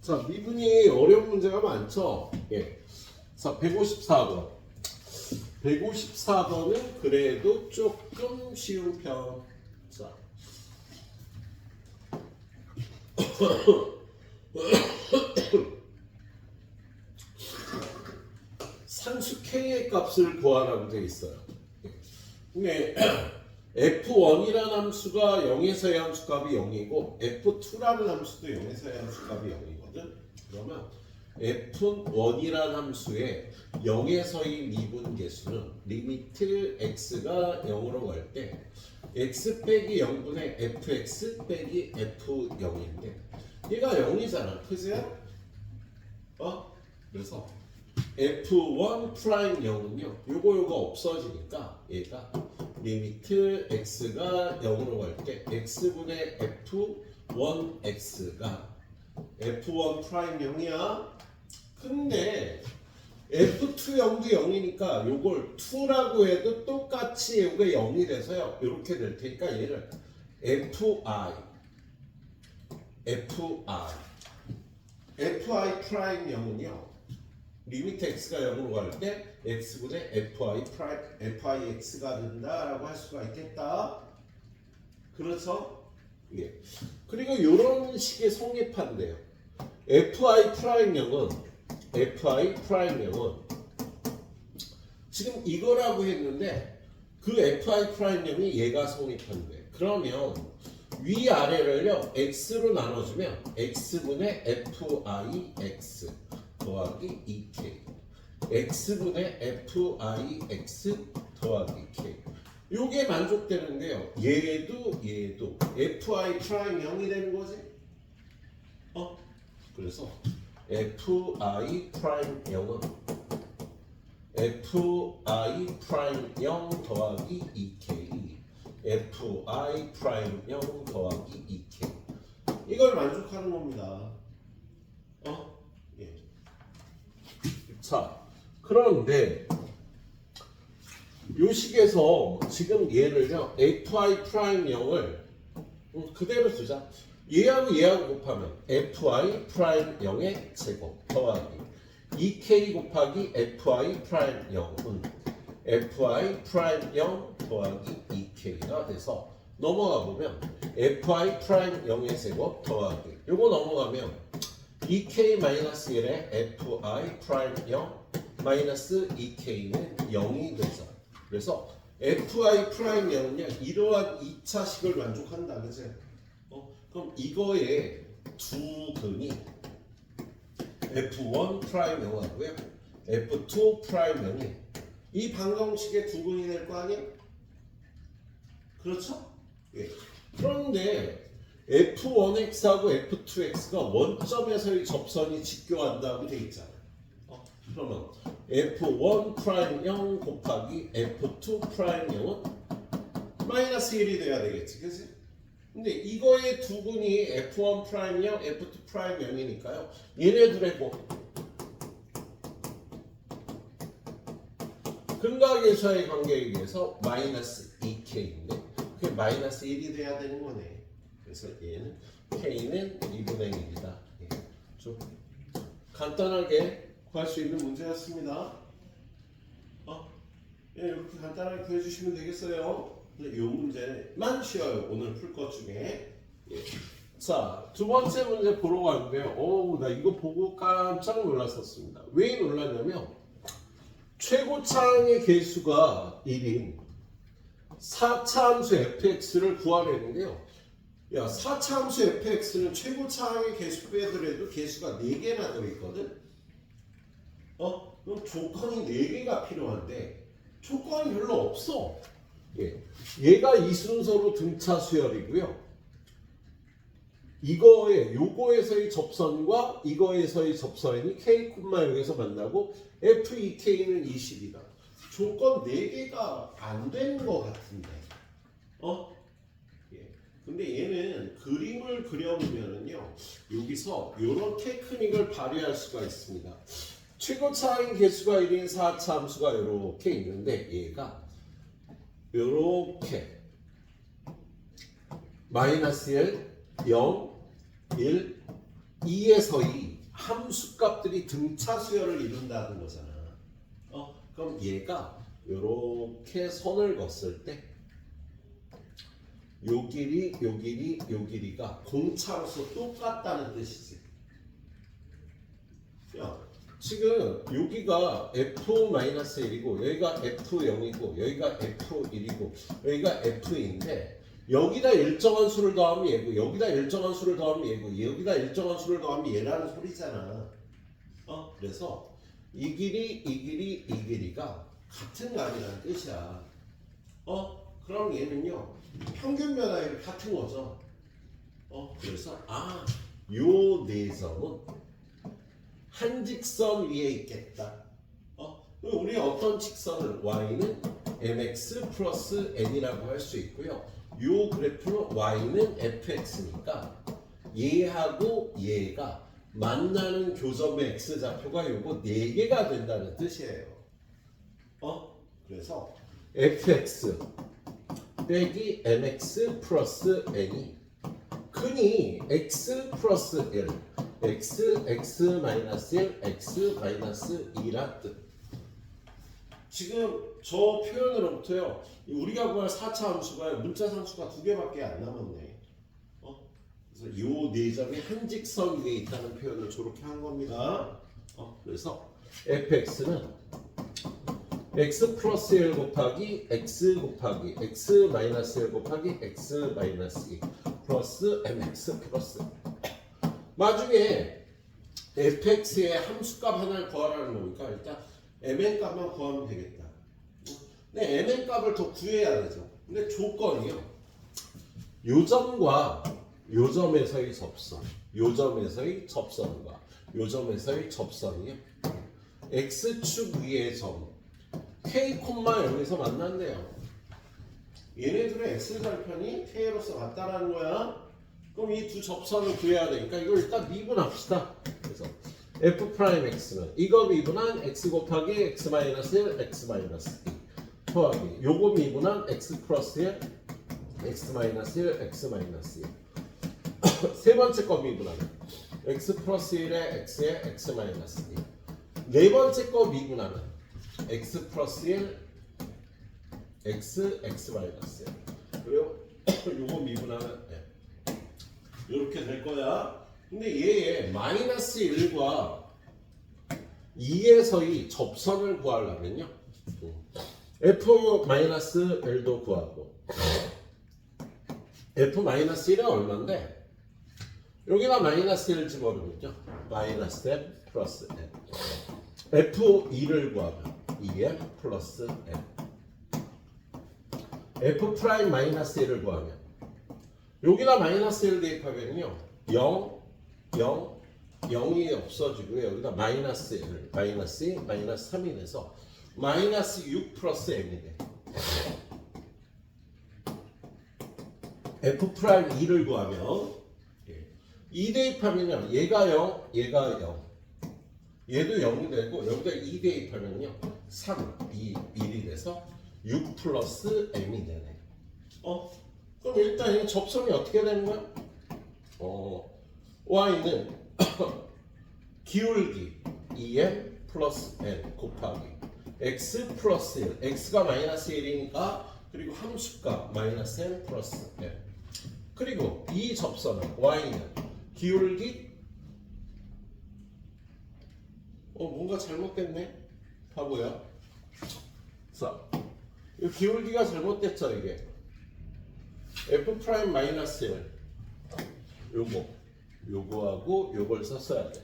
자, 미분이 어려운 문제가 많죠? 예. 자, 154번. 154번은 그래도 조금 쉬운 편. 자. 상수 K의 값을 구하라고 되어 있어요. 근데 F1이라는 함수가 0에서의 함수값이 0이고 F2라는 함수도 0에서의 함수값이 0이거든. 그러면 F1이라는 함수의 0에서의 미분 계수는 리미트 x가 0으로 갈 때 x 빼기 0분의 fx 빼기 f0인데 얘가 0이잖아. 그죠? 그래서 F1 프라임 0은요 요거 없어지니까 얘가 리미트 x가 0으로 갈 때 x분의 f1x가 F1 프라임 0이야. 근데 F2 0도 0이니까 요걸 2라고 해도 똑같이 요게 0이 돼서요 이렇게 될 테니까 얘를 FI 프라임 0은요 리미트 x가 0으로 갈 때 x분의 FIX가 된다라고 할 수가 있겠다. 그래서 예. 그리고 이런 식의 성립한대요. FI 프라임 0은 지금 이거라고 했는데 그 FI 프라임 0이 얘가 성립한대. 그러면 위아래를요 x로 나눠주면 x분의 FIX 더하기 2K x분의 FIX 더하기 K 요게 만족되는데요. 얘도 FI 프라임 0이 되는 거지. 그래서 FI 프라임 0은 FI 프라임 0 더하기 2K FI 프라임 0 더하기 2K 이걸 만족하는 겁니다. 예. 자, 그런데 요 식에서 지금 얘를요 FI 프라임 0을 그대로 두자. 얘하고 곱하면 FI 프라임 0의 제곱 더하기 2K 곱하기 FI 프라임 0은 FI 프라임 0 더하기 2K가 돼서 넘어가 보면 FI 프라임 0의 제곱 더하기 요거 넘어가면 2K-1의 FI 프라임 0 마이너스 2K는 0이 되죠. 그래서 FI 프라임 0은요 이러한 2차식을 만족한다. 그치? 그럼 이거의 두 근이 F1 프라임 0하고요 F2 프라임 0이 이 방정식의 두 근이 될 거 아니야? 그렇죠? 예. 그런데 F1x하고 F2x가 원점에서의 접선이 직교한다고 돼 있잖아. 그러면 F1 프라임 0 곱하기 F2 프라임 0은 마이너스 1이 돼야 되겠지, 그치? 근데 이거의 두 근이 F1 프라임 0, F2 프라임 0이니까요. 얘네들의 근각에서의 관계에 의해서 마이너스 2K인데 그게 마이너스 1이 돼야 되는 거네. 그래서 얘는 K는 2분의 1이다. 예. 좀 간단하게 구할 수 있는 문제였습니다. 예, 이렇게 간단하게 구해주시면 되겠어요. 이 문제만 쉬워요. 오늘 풀 것 중에. 예. 자, 두 번째 문제 보러 가는데요. 나 이거 보고 깜짝 놀랐었습니다. 왜 놀랐냐면 최고차항의 개수가 1인 4차 함수 fx를 구하려는데요. 야, 4차 함수 fx는 최고차항의 개수 빼더라도 개수가 4개나 들어있거든. 그럼 조건이 4개가 필요한데 조건이 별로 없어. 예. 얘가 이 순서로 등차 수열이고요. 요거에서의 접선과 이거에서의 접선이 K,6에서 만나고 F2K는 20이다. 조건 4개가 안 되는 것 같은데. 예. 근데 얘는 그림을 그려보면은요, 여기서 이런 테크닉을 발휘할 수가 있습니다. 최고차항 개수가 1인 4차 함수가 이렇게 있는데 얘가 이렇게 마이너스 1, 0, 1, 2에서의 함수값들이 등차 수열을 이룬다는 거잖아. 그럼 얘가 이렇게 선을 걷을 때 요 길이, 요 길이, 요 길이가 공차로서 똑같다는 뜻이지. 야, 지금 여기가 F-1이고 여기가 F0이고 여기가 F1이고 여기가 F인데 여기다 일정한 수를 더하면 얘고 여기다 일정한 수를 더하면 얘고 여기다 일정한 수를 더하면 얘라는 소리잖아. 그래서 이 길이, 이 길이, 이 길이가 같은 값이라는 뜻이야. 그럼 얘는요 평균 변화율이 같은 거죠. 그래서 요 네 점은 한 직선 위에 있겠다. 우리 어떤 직선을 y는 mx 플러스 n이라고 할 수 있고요. 요 그래프는 y는 fx니까 얘하고 얘가 만나는 교점의 x좌표가 요거 4개가 된다는 뜻이에요. 그래서 fx 빼기 mx 플러스 n이 흔히 x 플러스 1 x 마이너스 1 x 마이너스 2라 뜻. 지금 저 표현으로부터요 우리가 구할 4차 함수가 문자 상수가 2개밖에 안 남았네. 그래서 요 네 점이 한 직선 위에 있다는 표현을 저렇게 한 겁니다. 그래서 fx는 x 플러스 1 곱하기 x 곱하기 x 마이너스 1 곱하기 x 마이너스 2 플러스 mx 플러스 나중에 fx의 함수값 하나를 구하라는 거니까 일단 mn 값만 구하면 되겠다. 근데 mn 값을 더 구해야 되죠. 근데 조건이요. 요 점과 요 점에서의 접선, 요 점에서의 접선과 요 점에서의 접선이요. x축 위의 점 k, 0에서 만난대요. 얘네들의 x절편이 k로서 같다라는 거야. 그럼 이 두 접선을 구해야 되니까 이걸 일단 미분합시다. 그래서 f'x는 이거 미분한 x 곱하기 x 마이너스 1, x 마이너스 2 더하기 요거 미분한 x 플러스 1, x 마이너스 1, x 마이너스 2 세 번째 거 미분하면 x 플러스 1에 x에 x 마이너스 2 네 번째 거 미분하면 x 플러스 1, x 마이너스 1 그리고 요거 미분하면 이렇게 될 거야. 근데 얘의 마이너스 1과 2에서의 접선을 구하려면요 f-1도 구하고 f-1은 얼마인데 여기다 마이너스 1 집어넣으면요 마이너스 m 플러스 n f2를 구하면 2m 플러스 n f'-1을 구하면 여기다 마이너스 1 대입하면요 0, 0, 0이 없어지고요 여기다 마이너스 1, 마이너스 2, 마이너스 3이 돼서 마이너스 6 플러스 m이 돼. f'2를 구하면 2 대입하면요 얘가 0, 얘가 0 얘도 0이 되고 여기다 2 대입하면요 3, 2, 1이 돼서 6 플러스 m이 되네. 그럼 일단 이 접선이 어떻게 되는 거야? y는 기울기 2m 플러스 n 곱하기 x 플러스 1 x가 마이너스 1이니까 그리고 함수값 마이너스 n 플러스 n 그리고 이 접선은 y는 기울기 뭔가 잘못됐네 바보야. 자, 이 기울기가 잘못됐죠 이게 f' 마이너스 1 요거하고 요걸 썼어야 돼.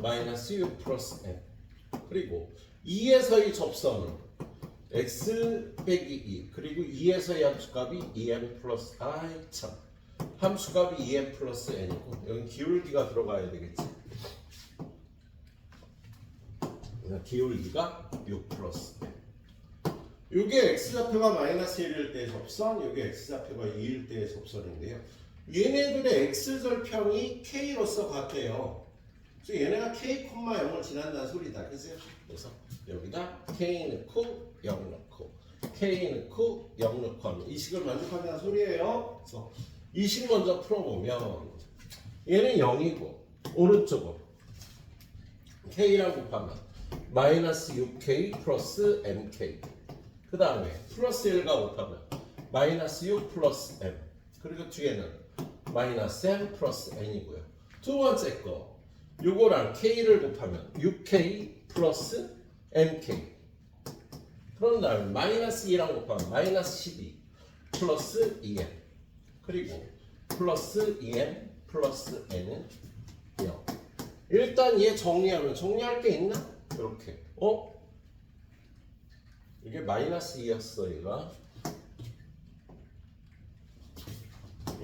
마이너스 6 플러스 n 그리고 2에서의 접선은 x 빼기 2 그리고 2에서의 함수값이 2m 플러스 참 함수값이 2m 플러스 n이고 여기 기울기가 들어가야 되겠지. 기울기가 6 플러스 n 요게 x좌표가 마이너스 1일 때의 접선, 요게 x좌표가 2일 때의 접선인데요. 얘네들의 x절편이 k로서 같대요. 그래서 얘네가 k, 0을 지난다는 소리다. 그래서 여기다 k 넣고 0 넣고 k 넣고 0 넣고 하면 이 식을 만족한다는 소리예요. 그래서 이 식 먼저 풀어보면 얘는 0이고 오른쪽은 K랑 곱하면 마이너스 6K 플러스 MK. 그 다음에 플러스 1과 곱하면 마이너스 6 플러스 M. 그리고 뒤에는 마이너스 M 플러스 N이고요. 두 번째 거 요거랑 K를 곱하면 6K 플러스 MK. 그런 다음에 마이너스 2랑 곱하면 마이너스 12 플러스 2M. 그리고 플러스 2M 플러스 N은 0. 일단 얘 정리하면 정리할 게 있나? 이렇게. 이게 마이너스 2였어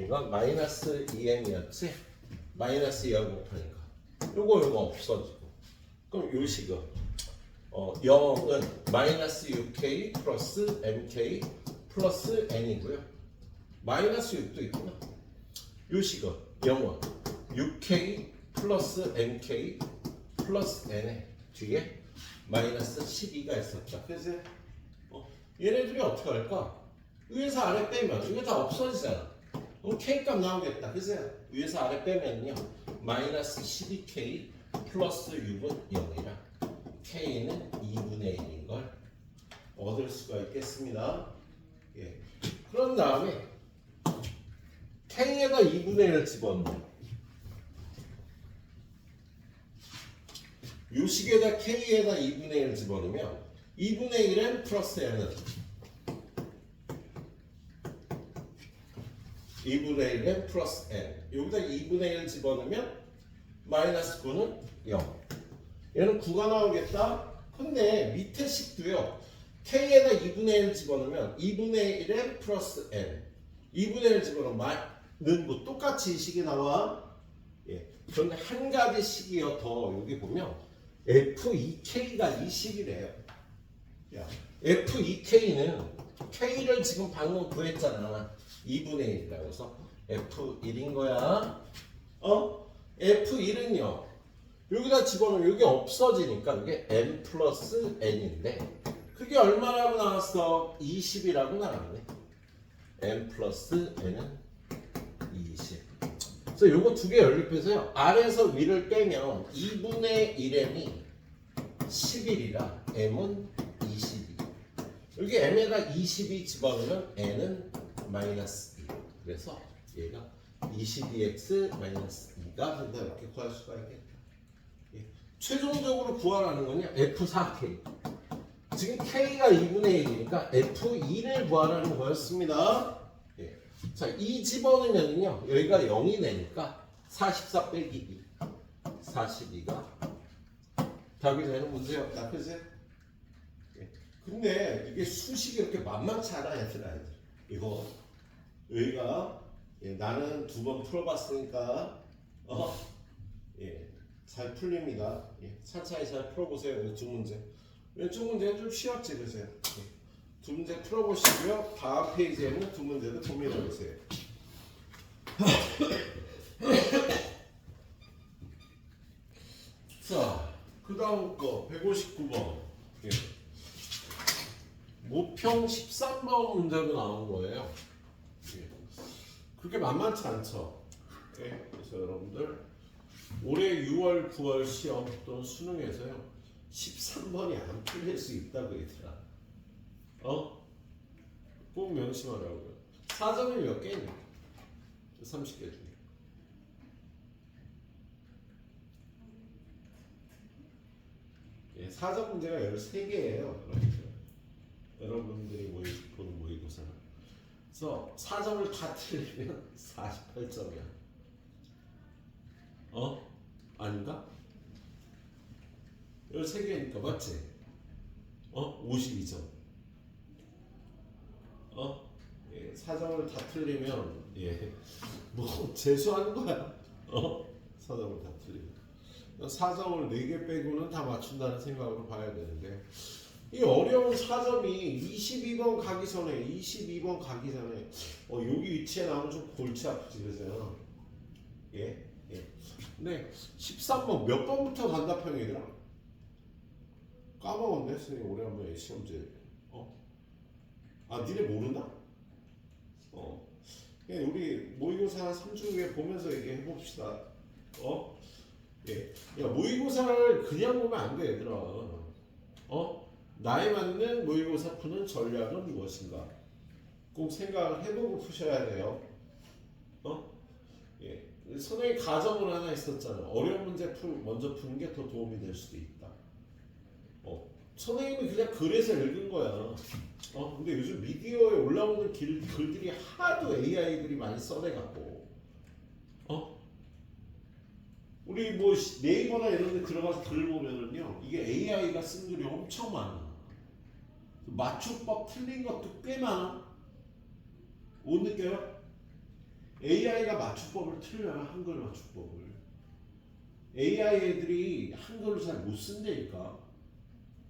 얘가 마이너스 2m이었지? 마이너스 2하고 곱하니까 요거 없어지고 그럼 요 식은 0은 마이너스 6k 플러스 mk 플러스 n이고요 마이너스 6도 있구나 요 식은 0은 6k 플러스 mk 플러스 n의 뒤에 마이너스 12가 있었다 그래서 얘네들이 어떻게 할까? 위에서 아래 빼면 이게 다 없어지잖아 그럼 K값 나오겠다. 그래서 위에서 아래 빼면요. 마이너스 12K 플러스 6은 0이라 K는 2분의 1인 걸 얻을 수가 있겠습니다. 예. 그런 다음에 K에다 2분의 1을 집어넣으면 요 식에다 K에다 2분의 1을 집어넣으면 2분의 1은 플러스 N은 2분의 1은 플러스 n 여기다 2분의 1 집어넣으면 마이너스 9는 0 얘는 9가 나오겠다 근데 밑에 식도요 k에다 2분의 1 집어넣으면 2분의 1에 플러스 n 2분의 1 집어넣으면 뭐 똑같이 이 식이 나와 예. 그런데 한 가지 식이요 더 여기 보면 F2K가 이 식이래요 야, F2K는 K를 지금 방금 구했잖아 2분의 1이라고 해서 F1인 거야. F1은요. 여기다 집어넣으면 이게 없어지니까 이게 n 플러스 n인데 그게 얼마라고 나왔어? 20이라고 나왔네. n 플러스 n은 20. 그래서 요거 두 개 연립해서요. 아래에서 위를 빼면 2분의 1m이 11이라 m은 22. 여기 m에다 22 집어넣으면 n은 마이너스 2 그래서 얘가 22x 마이너스 2가 된다 이렇게 구할 수가 있겠다 예. 최종적으로 구하라는 거냐 F4K 지금 K가 2분의 1이니까 F2를 구하라는 거였습니다 예. 자, 2 집어넣으면요 여기가 0이 되니까 44 빼기 2 42가 답이 되는 문제였다 그치? 예. 근데 이게 수식이 이렇게 만만치 않아 얘들아 이거 여기가 예, 나는 2번 풀어봤으니까 예, 잘 풀립니다. 예, 차차히 잘 풀어보세요. 왼쪽 문제. 왼쪽 문제는 좀 쉬웠지 그세요. 예, 두 문제 풀어보시고요. 다음 페이지에 있는 두 문제도 고민해보세요. 자, 그 다음 거 159번. 예. 모평 13번 문제로 나온 거예요. 예. 그렇게 만만치 않죠. 예. 그래서 여러분들 올해 6월, 9월 시험 또는 수능에서요 13번이 안 풀릴 수 있다고 얘들아. 꼭 명심하라고요. 4점이 몇 개 있냐? 30개 중에. 예, 4점 문제가 13개예요. 여러분들이 보는 모의고사는. 그래서 4점을 다 틀리면 48점이야. 아닌가? 13개니까 맞지? 52점. 예, 4점을 다 틀리면 예, 뭐 재수하는 거야. 4점을 다 틀리면. 4점을 4개 빼고는 다 맞춘다는 생각으로 봐야 되는데 이 어려운 4점이 22번 가기 전에 여기 위치에 나오면 좀 골치 아프지 그죠? 예? 예. 근데 13번 몇 번부터 단답형이더라? 까먹었네 선생님 오랜만에 시험제 니네 모르나? 그냥 우리 모의고사 3주 후에 보면서 얘기해 봅시다 예. 야, 모의고사를 그냥 보면 안 돼, 얘들아. 나에 맞는 모의고사 푸는 전략은 무엇인가? 꼭 생각을 해보고 푸셔야 돼요. 예. 선생님 가정을 하나 있었잖아. 어려운 문제 먼저 푸는 게 더 도움이 될 수도 있다. 선생님은 그냥 글에서 읽은 거야. 근데 요즘 미디어에 올라오는 글들이 하도 AI들이 많이 써내갖고, 우리 뭐 네이버나 이런 데 들어가서 글 보면은요, 이게 AI가 쓴 글이 엄청 많아. 맞춤법 틀린 것도 꽤 많아. 못 느껴요? AI가 맞춤법을 틀려요, 한글 맞춤법을. AI 애들이 한글을 잘 못 쓴다니까.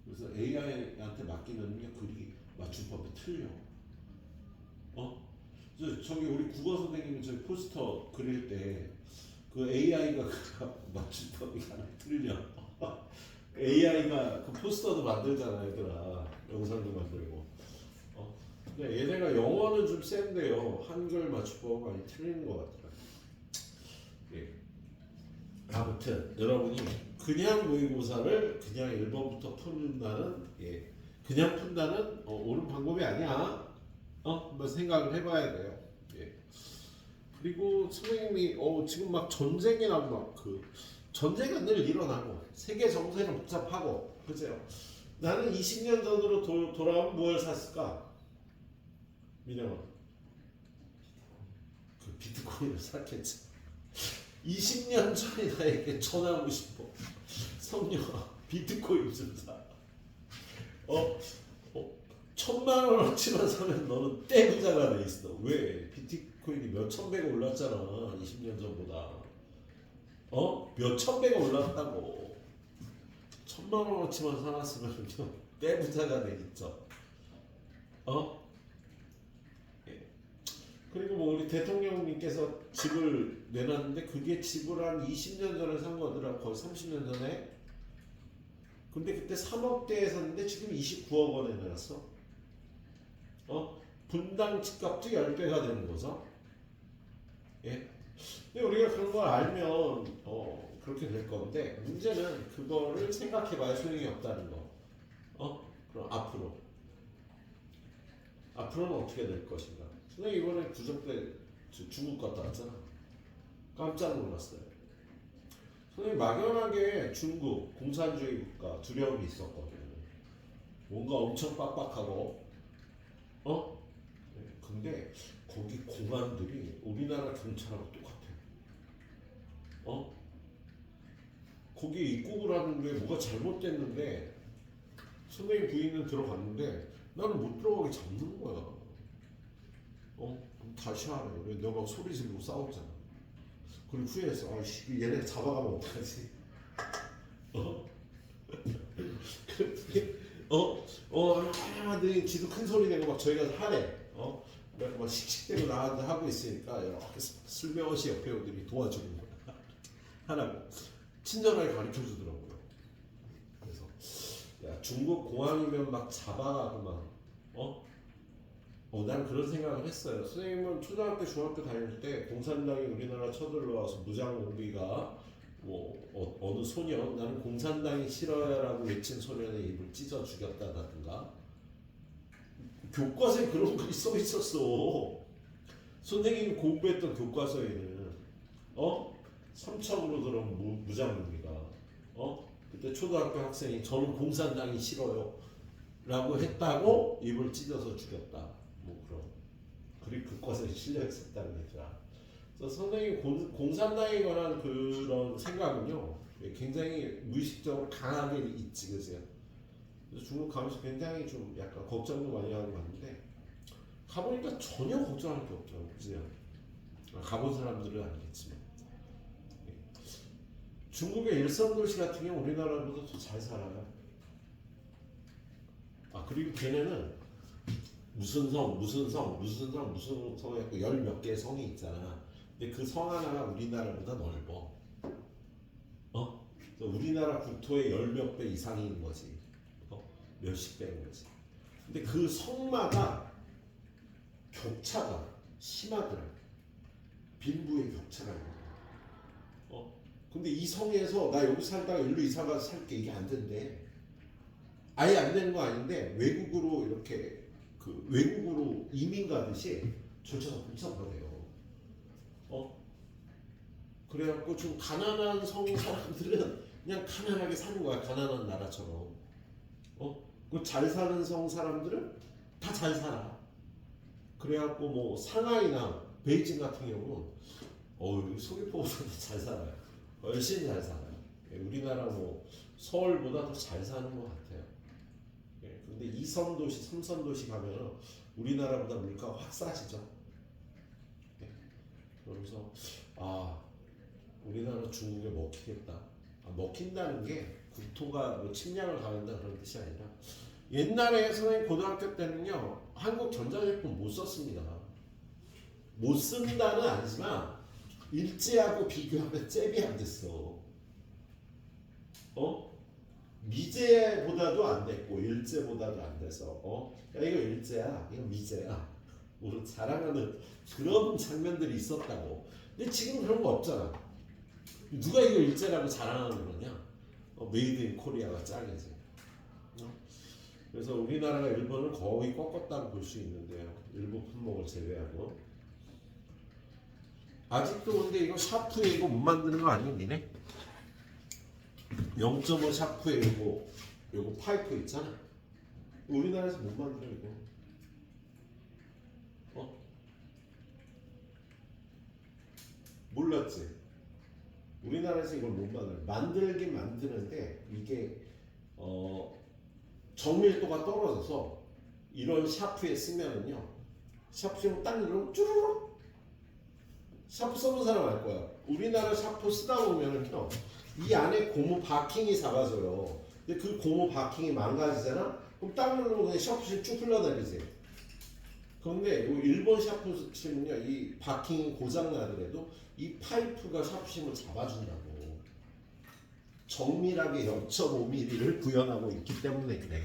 그래서 AI한테 맡기는 게 글이 맞춤법이 틀려. 저기 우리 국어 선생님이 저기 포스터 그릴 때 그 AI가 맞춤법이 하나 틀려. AI가 그 포스터도 만들잖아, 얘들아. 영상도 만들고. 근데 얘네가 영어는 좀 센데요. 한글 맞춤법 많이 틀리는 것 같더라. 예. 아무튼 여러분이 그냥 모의고사를 그냥 1번부터 푼다는 그냥 푼다는 옳은 방법이 아니야. 한번 생각을 해봐야 돼요. 예. 그리고 선생님이 지금 막 전쟁이 나고 막 그 전쟁은 늘 일어나고 세계 정세는 복잡하고 그죠? 나는 20년 전으로 돌아오면 뭘 샀을까? 민영아, 그 비트코인을 샀겠지. 20년 전에 나에게 전하고 싶어. 성녀아, 비트코인 좀 사. 1,000만 원어치만 사면 너는 떼부자가 돼 있어. 왜? 비트코인이 몇천 배가 올랐잖아. 20년 전보다. 몇천 배가 올랐다고. 1,000만 원어치만 사놨으면 떼부자가 되겠죠. 예. 그리고 뭐 우리 대통령님께서 집을 내놨는데 그게 집을 한 20년 전에 산 거더라. 거의 30년 전에. 근데 그때 3억대에 샀는데 지금 29억 원에 내놨어. 분당 집값도 10배가 되는 거죠. 예. 근데 우리가 그런 걸 알면 그렇게 될 건데 문제는 그거를 생각해봐야 소용이 없다는 거. 그럼 앞으로는 어떻게 될 것인가? 선생님 이번에 구정 때 중국 갔다 왔잖아. 깜짝 놀랐어요. 선생님 막연하게 중국 공산주의 국가 두려움이 있었거든. 뭔가 엄청 빡빡하고 근데 거기 공안들이 우리나라 경찰하고 똑같아. 거기 입국을 하는데 뭐가 잘못됐는데 선생님 부인은 들어갔는데 나는 못 들어가게 잡는 거야. 그럼 다시 하래. 왜 내가 소리 지르고 싸웠잖아. 그리고 후회했어. 아이씨, 얘네 잡아가면 어떡하지? 네 지도 큰 소리 내고 막 저희가 하래. 막 씩씩대고 나한테 하고 있으니까 이렇게 슬며시 옆에 오더니 도와주는 거야. 하라고 친절하게 가르쳐 주더라고요. 그래서 야 중국 공항이면 막 잡아가고 난 그런 생각을 했어요. 선생님은 초등학교, 중학교 다닐 때 공산당이 우리나라 쳐들어와서 무장공비가 어느 소년 나는 공산당이 싫어요라고 외친 소년의 입을 찢어 죽였다든가 교과서에 그런 글이 써 있었어. 선생님이 공부했던 교과서에는 삼척으로 들어온 무장공비가 그때 초등학교 학생이 저는 공산당이 싫어요 라고 했다고 입을 찢어서 죽였다. 뭐 그런 글이 교과서에 실려 있었다는 얘기라. 그래서 선생님 공산당에 관한 그런 생각은요 굉장히 무의식적으로 강하게 있지, 그죠? 그래서 중국 가면서 굉장히 좀 약간 걱정도 많이 하고 갔는데 가보니까 전혀 걱정할 게 없죠, 그죠? 가본 사람들은 알겠지만 중국의 일선도시 같은 경우 우리나라보다 더 잘 살아요. 그리고 걔네는 무슨 성 해갖고 열 몇 개의 성이 있잖아. 근데 그 성 하나가 우리나라보다 넓어. 우리나라 국토의 열 몇 배 이상인 거지. 몇십 배인 거지. 근데 그 성마다 격차가 심하더라. 빈부의 격차가 있는 거야. 근데 이 성에서 나 여기 살다가 일로 이사 가서 살게 이게 안 된대. 아예 안 되는 거 아닌데 외국으로 이렇게 그 외국으로 이민 가듯이 절차가 복잡하대요. 그래갖고 좀 가난한 성 사람들은 그냥 가난하게 사는 거야. 가난한 나라처럼. 그 잘 사는 성 사람들은 다 잘 살아. 그래갖고 뭐 상하이나 베이징 같은 경우는 서귀포보다 잘 살아요. 훨씬 잘 살아요. 우리나라 뭐 서울보다 더 잘 사는 것 같아요. 근데 2선 도시, 3선 도시 가면은 우리나라보다 물가가 확 싸지죠. 그래서 우리나라 중국에 먹히겠다. 먹힌다는 게 국토가 뭐 침략을 당한다 그런 뜻이 아니라 옛날에 선생님 고등학교 때는요 한국 전자제품 못 썼습니다. 못 쓴다는 아니지만 일제하고 비교하면 잽이 안 됐어. 미제보다도 안 됐고 일제보다도 안 돼서 야 이거 일제야, 이거 미제야. 우리 자랑하는 그런 장면들이 있었다고. 근데 지금 그런 거 없잖아. 누가 이거 일제라고 자랑하는 거냐? 메이드 인 코리아가 짱이지. 그래서 우리나라가 일본을 거의 꺾었다고 볼 수 있는데요. 일부 품목을 제외하고. 아직도 근데 이거 샤프에 이거 못 만드는 거 아니니 니네? 0.5 샤프에 이거 파이프 있잖아. 우리나라에서 못 만들어 이거. 몰랐지? 우리나라에서 이걸 못 만들긴 만드는데 이게 정밀도가 떨어져서 이런 샤프에 쓰면은요 샤프용 딱 누르면 쭈르륵 샤프 써본 사람 알 거야. 우리나라 샤프 쓰다 보면은요 이 안에 고무 바킹이 잡아져요. 근데 그 고무 바킹이 망가지잖아. 그럼 딱 누르면 그냥 샤프실 쭉 흘러내리지. 그런데 일본 샤프심은요 이 바킹이 고장 나더라도 이 파이프가 샤프심을 잡아준다고. 정밀하게 0.5mm를 구현하고 있기 때문에 그래.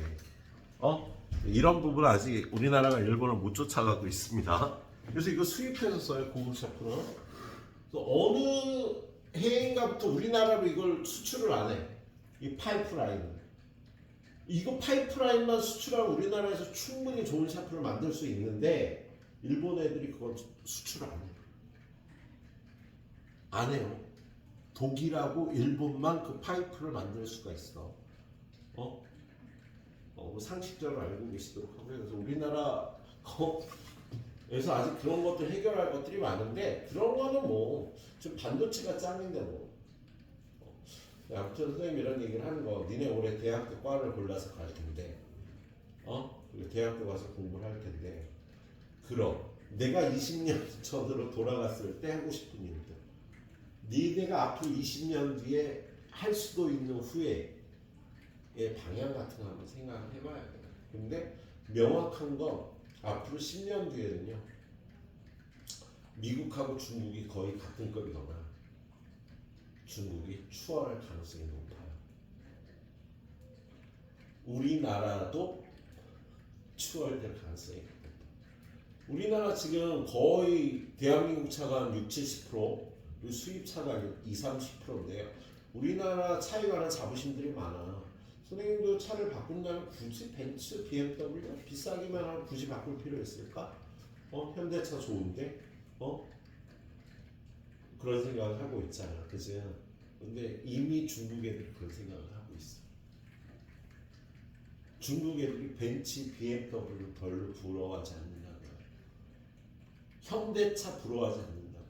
이런 부분은 아직 우리나라가 일본을 못 쫓아가고 있습니다. 그래서 이거 수입해서 써요 고급 샤프는. 그래서 어느 해인가부터 우리나라로 이걸 수출을 안 해. 이 파이프라인. 이거 파이프라인만 수출하면 우리나라에서 충분히 좋은 샤프를 만들 수 있는데 일본 애들이 그걸 수출을 안 해. 안 해요. 독일하고 일본만 그 파이프를 만들 수가 있어. 뭐 상식적으로 알고 계시도록 하고요. 그래서 우리나라에서 아직 그런 것들 해결할 것들이 많은데 그런 거는 뭐 좀 반도체가 짱인데 뭐. 아무튼 선생님 이런 얘기를 하는 거. 니네 올해 대학교 과를 골라서 갈 텐데, 그리고 대학교 가서 공부를 할 텐데, 그럼 내가 20년 전으로 돌아갔을 때 하고 싶은 일들. 니네가 앞으로 20년 뒤에 할 수도 있는 후회의 방향 같은 거 한번 생각을 해봐야 돼요. 근데 명확한 건 앞으로 10년 뒤에는요 미국하고 중국이 거의 같은 급이거나 중국이 추월할 가능성이 높아요. 우리나라도 추월될 가능성이 높다. 우리나라 지금 거의 대한민국 차가 한 60-70%, 수입 차가 20-30%인데요. 우리나라 차에 관한 자부심들이 많아. 선생님도 차를 바꾼다면 굳이 벤츠, BMW 비싸기만 하면 굳이 바꿀 필요 있을까? 현대차 좋은데? 그런 생각을 하고 있잖아. 그지? 근데 이미 중국 애들이 그런 생각을 하고 있어. 중국 애들이 벤츠, BMW를 별로 부러워하지 않는다고요. 현대차 부러워하지 않는다고요.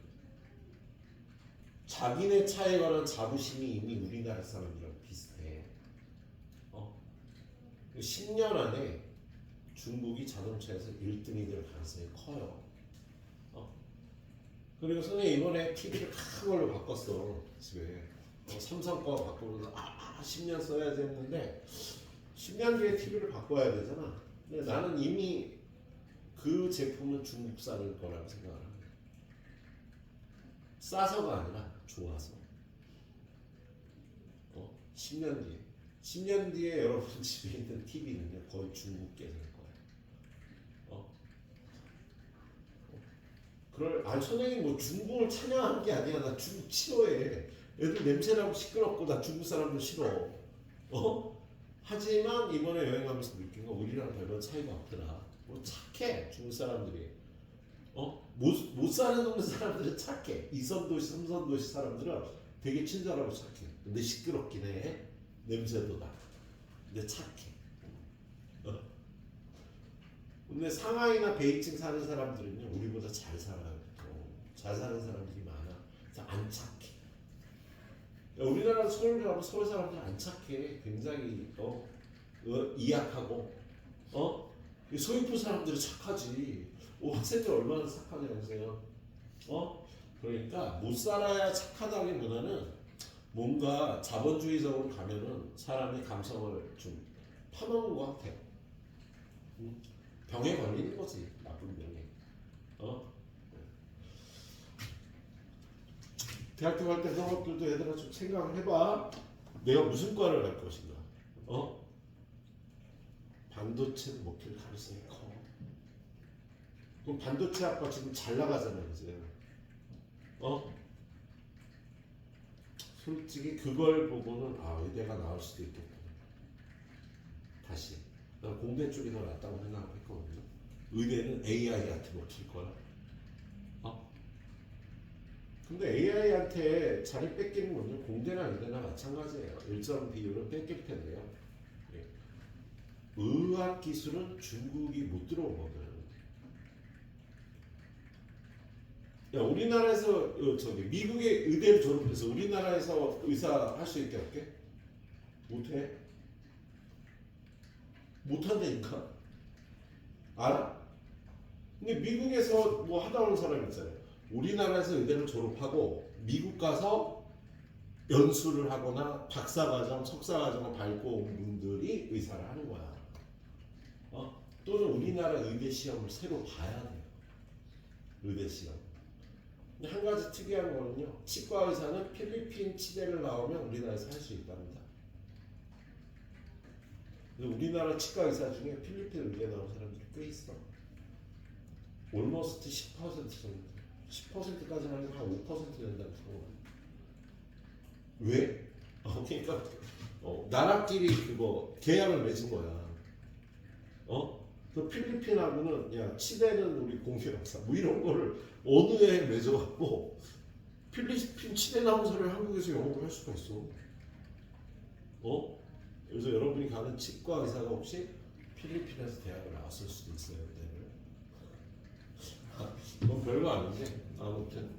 자기네 차에 관한 자부심이 이미 우리나라 사람들이랑 비슷해. 10년 안에 중국이 자동차에서 1등이 될 가능성이 커요. 그리고 선생님 이번에 TV를 큰 걸로 바꿨어. 집에. 삼성 거 바꾸면서 10년 써야지 했는데 10년 뒤에 TV를 바꿔야 되잖아. 근데 나는 이미 그 제품은 중국산일 거라고 생각을 합니다. 싸서가 아니라 좋아서. 10년 뒤에 여러분 집에 있는 TV는요 거의 중국계 될 거예요. 선생님 뭐 중국을 찬양하는 게 아니야. 나 중국 싫어해. 애들 냄새나고 시끄럽고 나 중국 사람들 싫어. 하지만 이번에 여행하면서 느낀 건 우리랑 별반 차이가 없더라. 뭐 착해 중국 사람들이. 못 사는 동네 사람들은 착해. 2선 도시, 3선 도시 사람들은 되게 친절하고 착해. 근데 시끄럽긴 해. 냄새도 나. 근데 착해. 근데 상하이나 베이징 사는 사람들은요 우리보다 잘 살아요. 잘 사는 사람들이 많아. 그래서 안 착해. 우리나라 서울 가면 서울 사람들 안 착해. 굉장히 이약하고 서귀포 사람들이 착하지. 학생들 얼마나 착하냐 보세요. 그러니까 못 살아야 착하다기보다는 뭔가 자본주의적으로 가면은 사람의 감성을 좀 파먹는 것 같아요. 병에 걸리는 거지 나쁜 병에. 대학교 갈 때 그런 것들도 얘들아 좀 생각을 해봐. 내가 무슨 과를 갈 것인가. 반도체를 목표를 가능성이 커. 그럼 반도체 학과 지금 잘 나가잖아 이제. 솔직히 그걸 보고는 의대가 나올 수도 있겠구나. 다시. 난 공대 쪽이 더 낫다고 생각했거든요. 의대는 AI한테 먹힐 거야. 근데 AI한테 자리 뺏기는 건요 공대나 의대나 마찬가지예요. 일정 비율은 뺏길 텐데요. 의학 기술은 중국이 못 들어오거든. 야, 우리나라에서 미국의 의대를 졸업해서 우리나라에서 의사 할 수 있게 할게? 못해? 못한다니까? 알아? 근데 미국에서 뭐 하다 오는 사람 있잖아요. 우리나라에서 의대를 졸업하고 미국 가서 연수를 하거나 박사과정, 석사과정을 밟고 온 분들이 의사를 하는 거야. 또는 우리나라 의대 시험을 새로 봐야 돼요. 의대 시험. 근데 한 가지 특이한 거는요. 치과 의사는 필리핀 치대를 나오면 우리나라에서 할 수 있답니다. 근데 우리나라 치과 의사 중에 필리핀 의대 나온 사람들이 꽤 있어. almost 10% 정도. 10%까지는 아니고 한 5% 된다고 생각해요. 왜? 그러니까 나라끼리 그거 계약을 맺은 거야. 그 필리핀하고는 야 치대는 우리 공개합사 뭐 이런 거를 어느 해에 맺어갖고 필리핀 치대 나온 사람이 한국에서 영업을 할 수가 있어. 그래서 여러분이 가는 치과 의사가 혹시 필리핀에서 대학을 나왔을 수도 있어요. 그건 별거 아닌데 아무튼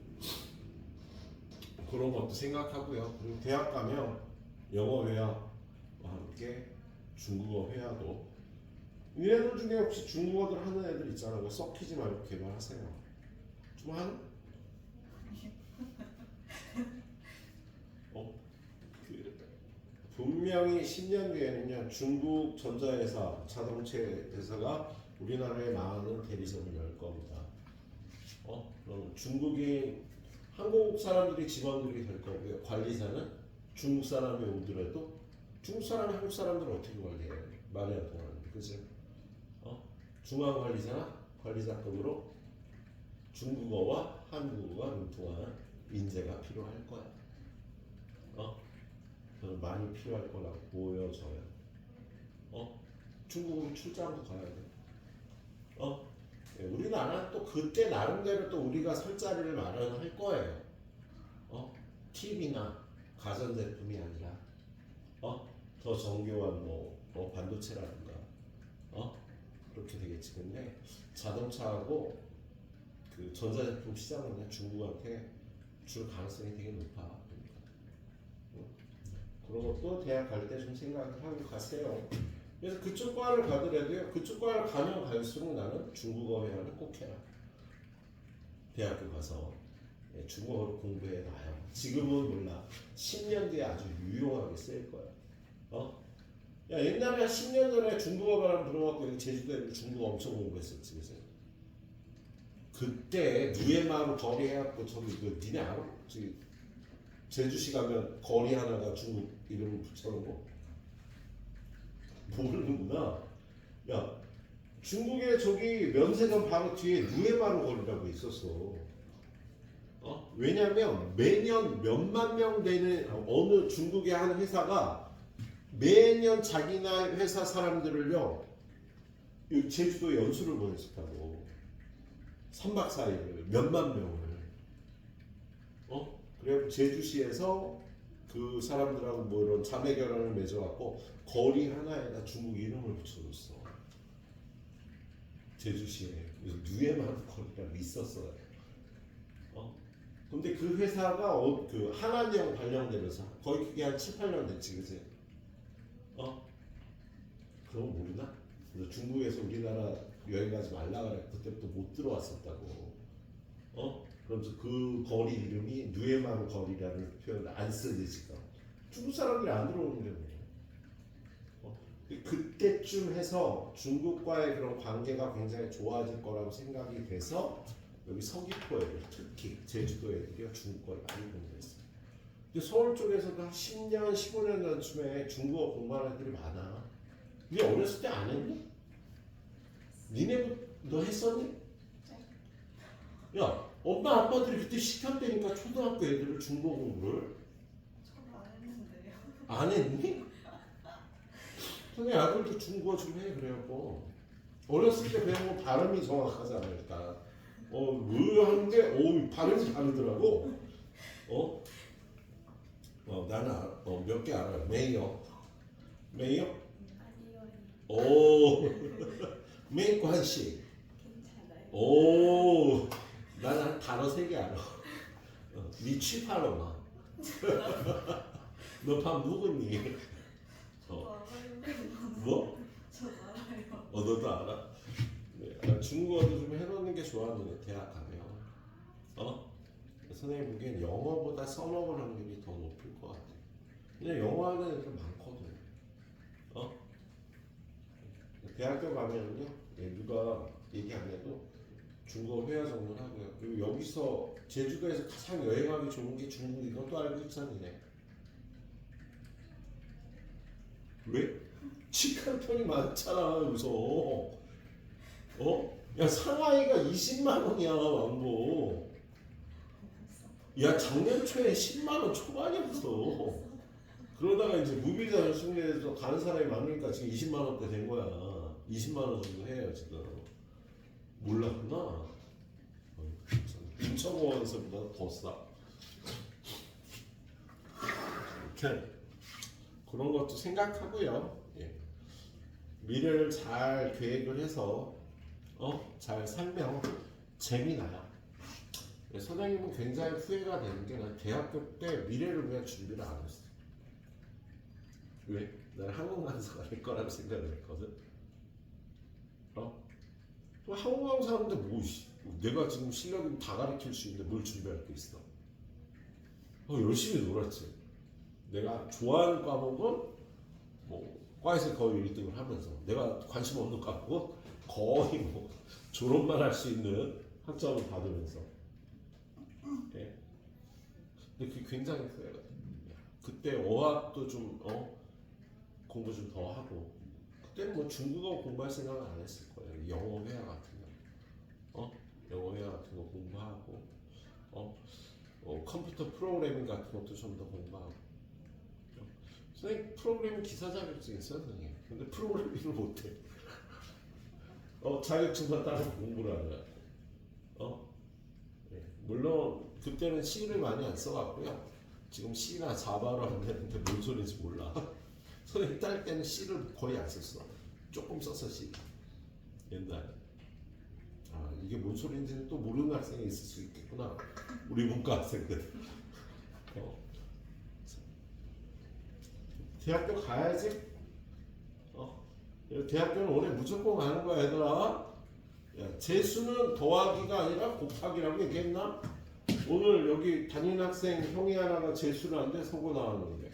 그런 것도 생각하고요. 그리고 대학 가면 영어 회화와 함께 중국어 회화도 얘네들 중에 혹시 중국어들 하는 애들 있잖아요. 썩히지 말고 개발하세요. 좀 한? 분명히 10년 뒤에는요 중국 전자회사, 자동차 회사가 우리나라에 많은 대리점을 열 겁니다. 그럼 중국인 한국 사람들이 직원들이 될 거고요. 관리사는 중국 사람이 오더라도 중국 사람이 한국 사람들을 어떻게 관리해요? 말이 안 통하는데, 그죠? 중앙 관리사나 관리사급으로 중국어와 한국어가 능통한 인재가 필요할 거야. 저는 많이 필요할 거라고 보여져요. 중국은 출장도 가야 돼. 우리나라는 또 그때 나름대로 또 우리가 설 자리를 마련할 거예요. TV나 가전제품이 아니라 더 정교한 반도체라든가 그렇게 되겠지. 근데 자동차하고 그 전자제품 시장은 중국한테 줄 가능성이 되게 높아. 그런 것도 대학 갈 때 좀 생각을 하고 가세요. 그래서 그쪽 과를 가더라도요. 그쪽 과를 가면 갈수록 나는 중국어 회화는 꼭 해라. 대학교 가서 중국어를 공부해 놔요. 지금은 몰라. 10년 뒤에 아주 유용하게 쓸 거야. 야 옛날에 10년 전에 중국어 바람 들어갖고 제주도에 중국어 엄청 공부했었지. 그래서 그때 누에마루 거리 해갖고 저기 니네 알아? 저기 제주시 가면 거리 하나가 중국 이름을 붙여놓고 모르는구나. 야 중국에 저기 면세점 바로 뒤에 누에마루 거리라고 있었어. 왜냐면 매년 몇만 명 되는 어느 중국의 한 회사가 매년 자기네 회사 사람들을요 이 제주도 연수를 보냈었다고. 3박 4일을 몇만 명을. 그래 제주시에서 그 사람들하고 뭐 이런 자매 결혼을 맺어갖고 거리 하나에다 중국 이름을 붙여줬어. 제주시에. 그래서 누에만 거리라고 있었어요. 근데 그 회사가 그 한한령 발령되면서 거의 그게 한 7, 8년 됐지, 그지? 그런 거 모르나? 그래서 중국에서 우리나라 여행 가지 말라 그래. 그때부터 못 들어왔었다고. 그러면서 그 거리 이름이 누에마루 거리라는 표현을 안 쓰지 지금. 중국 사람들이 안 들어오는 게 뭐예요? 그때쯤 해서 중국과의 그런 관계가 굉장히 좋아질 거라고 생각이 돼서 여기 서귀포 애들, 특히 제주도 애들이 중국어를 많이 공부했어요. 근데 서울 쪽에서도 한 10년, 15년 전쯤에 중국어 공부하는 애들이 많아. 니 어렸을 때 안 했니? 니네 너 했었니? 야, 엄마 아빠들이 그때 시켰다니까 초등학교 애들을 중국어 공부를. 저는 안 했는데요. 안 했니? 너네 아들도 중국어 좀 해. 그래갖고 어렸을 때 배운 거 발음이 정확하잖아 일단. 왜 하는데 발음이 다르더라고. 나는 몇 개 알아요. 메이어. 아니요. 오. 메이 관시. 괜찮아요. 오. 나는 한 단어 3개 알아. 니 취파로마. 너 밥 묵었니? 저도 알아요. 뭐? 저도 알아요. 너도 알아? 네. 중국어도 좀 해놓는 게 좋아 너네 대학 가면. 선생님 보기엔 영어보다 써먹을 확률이 더 높을 것 같아. 그냥 영어 하는 애들 많거든. 대학교 가면은요, 누가 얘기 안 해도 중국어 회화 정도는 하고요. 그리고 여기서 제주도에서 가장 여행하기 좋은 게 중국 이것도 알고 있잖니. 왜? 치카르 편이 많잖아 여기서. 야 상하이가 20만 원이야 왕복. 야 작년 초에 10만 원 초반이었어. 그러다가 이제 무비자 연수에서 가는 사람이 많으니까 지금 20만 원대 된 거야. 20만 원 정도 해요 지금. 몰랐구나. 인천공항에서보다 더 싸. 이렇게 그런 것도 생각하고요. 예. 미래를 잘 계획을 해서 잘 살면 재미나요. 선생님은 굉장히 후회가 되는 게 난 대학교 때 미래를 위한 준비를 안 했어. 왜? 난 항공강사가 될 거라고 생각을 했거든. 또 항공강사 하는데 내가 지금 실력이 다 가르칠 수 있는데 뭘 준비할 게 있어? 열심히 놀았지. 내가 좋아하는 과목은 뭐 과에서 거의 1등을 하면서 내가 관심 없는 과목은 거의 뭐 졸업만 할 수 있는 학점을 받으면서. 네. 근데 그게 굉장히 후회가 돼. 그때 어학도 좀 공부 좀 더 하고. 그때는 뭐 중국어 공부할 생각은 안 했을 거예요. 영어 회화 같은 거, 영어 회화 같은 거 공부하고, 컴퓨터 프로그래밍 같은 것도 좀 더 공부하고. 선생님 프로그래밍 기사 자격증 있어요, 선생님. 근데 프로그래밍을 못해. 자격증만 따로 공부를 하는 거야. 네. 물론 그때는 C를 많이 안 써갖고요. 지금 C나 자바로 안 되는데 뭔 소리인지 몰라. 선생님 딸 때는 C를 거의 안 썼어. 조금 썼어 C. 옛날에. 이게 뭔 소리인지는 또 모르는 학생이 있을 수 있겠구나. 우리 문과 학생들. 대학교 가야지. 대학교는 올해 무조건 가는 거야 얘들아. 야, 재수는 더하기가 아니라 곱하기라고 얘기했나? 오늘 여기 담임 학생 형이 하나가 재수를 안 돼 서고 나왔는데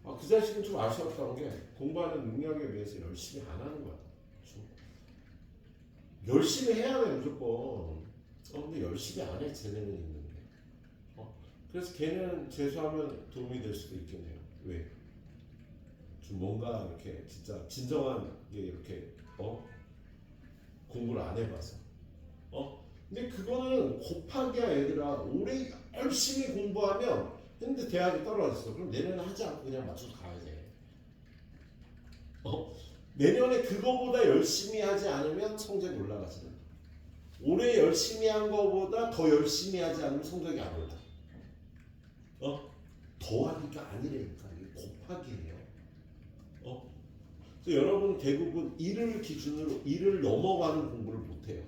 그 자식은 좀 아쉬웠던 게 공부하는 능력에 비해서 열심히 안 하는 거야. 열심히 해야 돼 무조건. 근데 열심히 안 해 재능은 있는데. 그래서 걔는 재수하면 도움이 될 수도 있겠네요. 왜? 좀 뭔가 이렇게 진짜 진정한 게 이렇게 공부를 안 해봐서 근데 그거는 곱하기야 얘들아. 올해 열심히 공부하면 근데 대학에 떨어졌어. 그럼 내년에 하지 않고 그냥 맞춰서 가야 돼. 내년에 그거보다 열심히 하지 않으면 성적이 올라가지 않아. 올해 열심히 한 거보다 더 열심히 하지 않으면 성적이 안 올라. 더하기가 아니라니까. 이게 곱하기예요. 그래서 여러분 대부분 1을 기준으로 1을 넘어가는 공부를 못해요.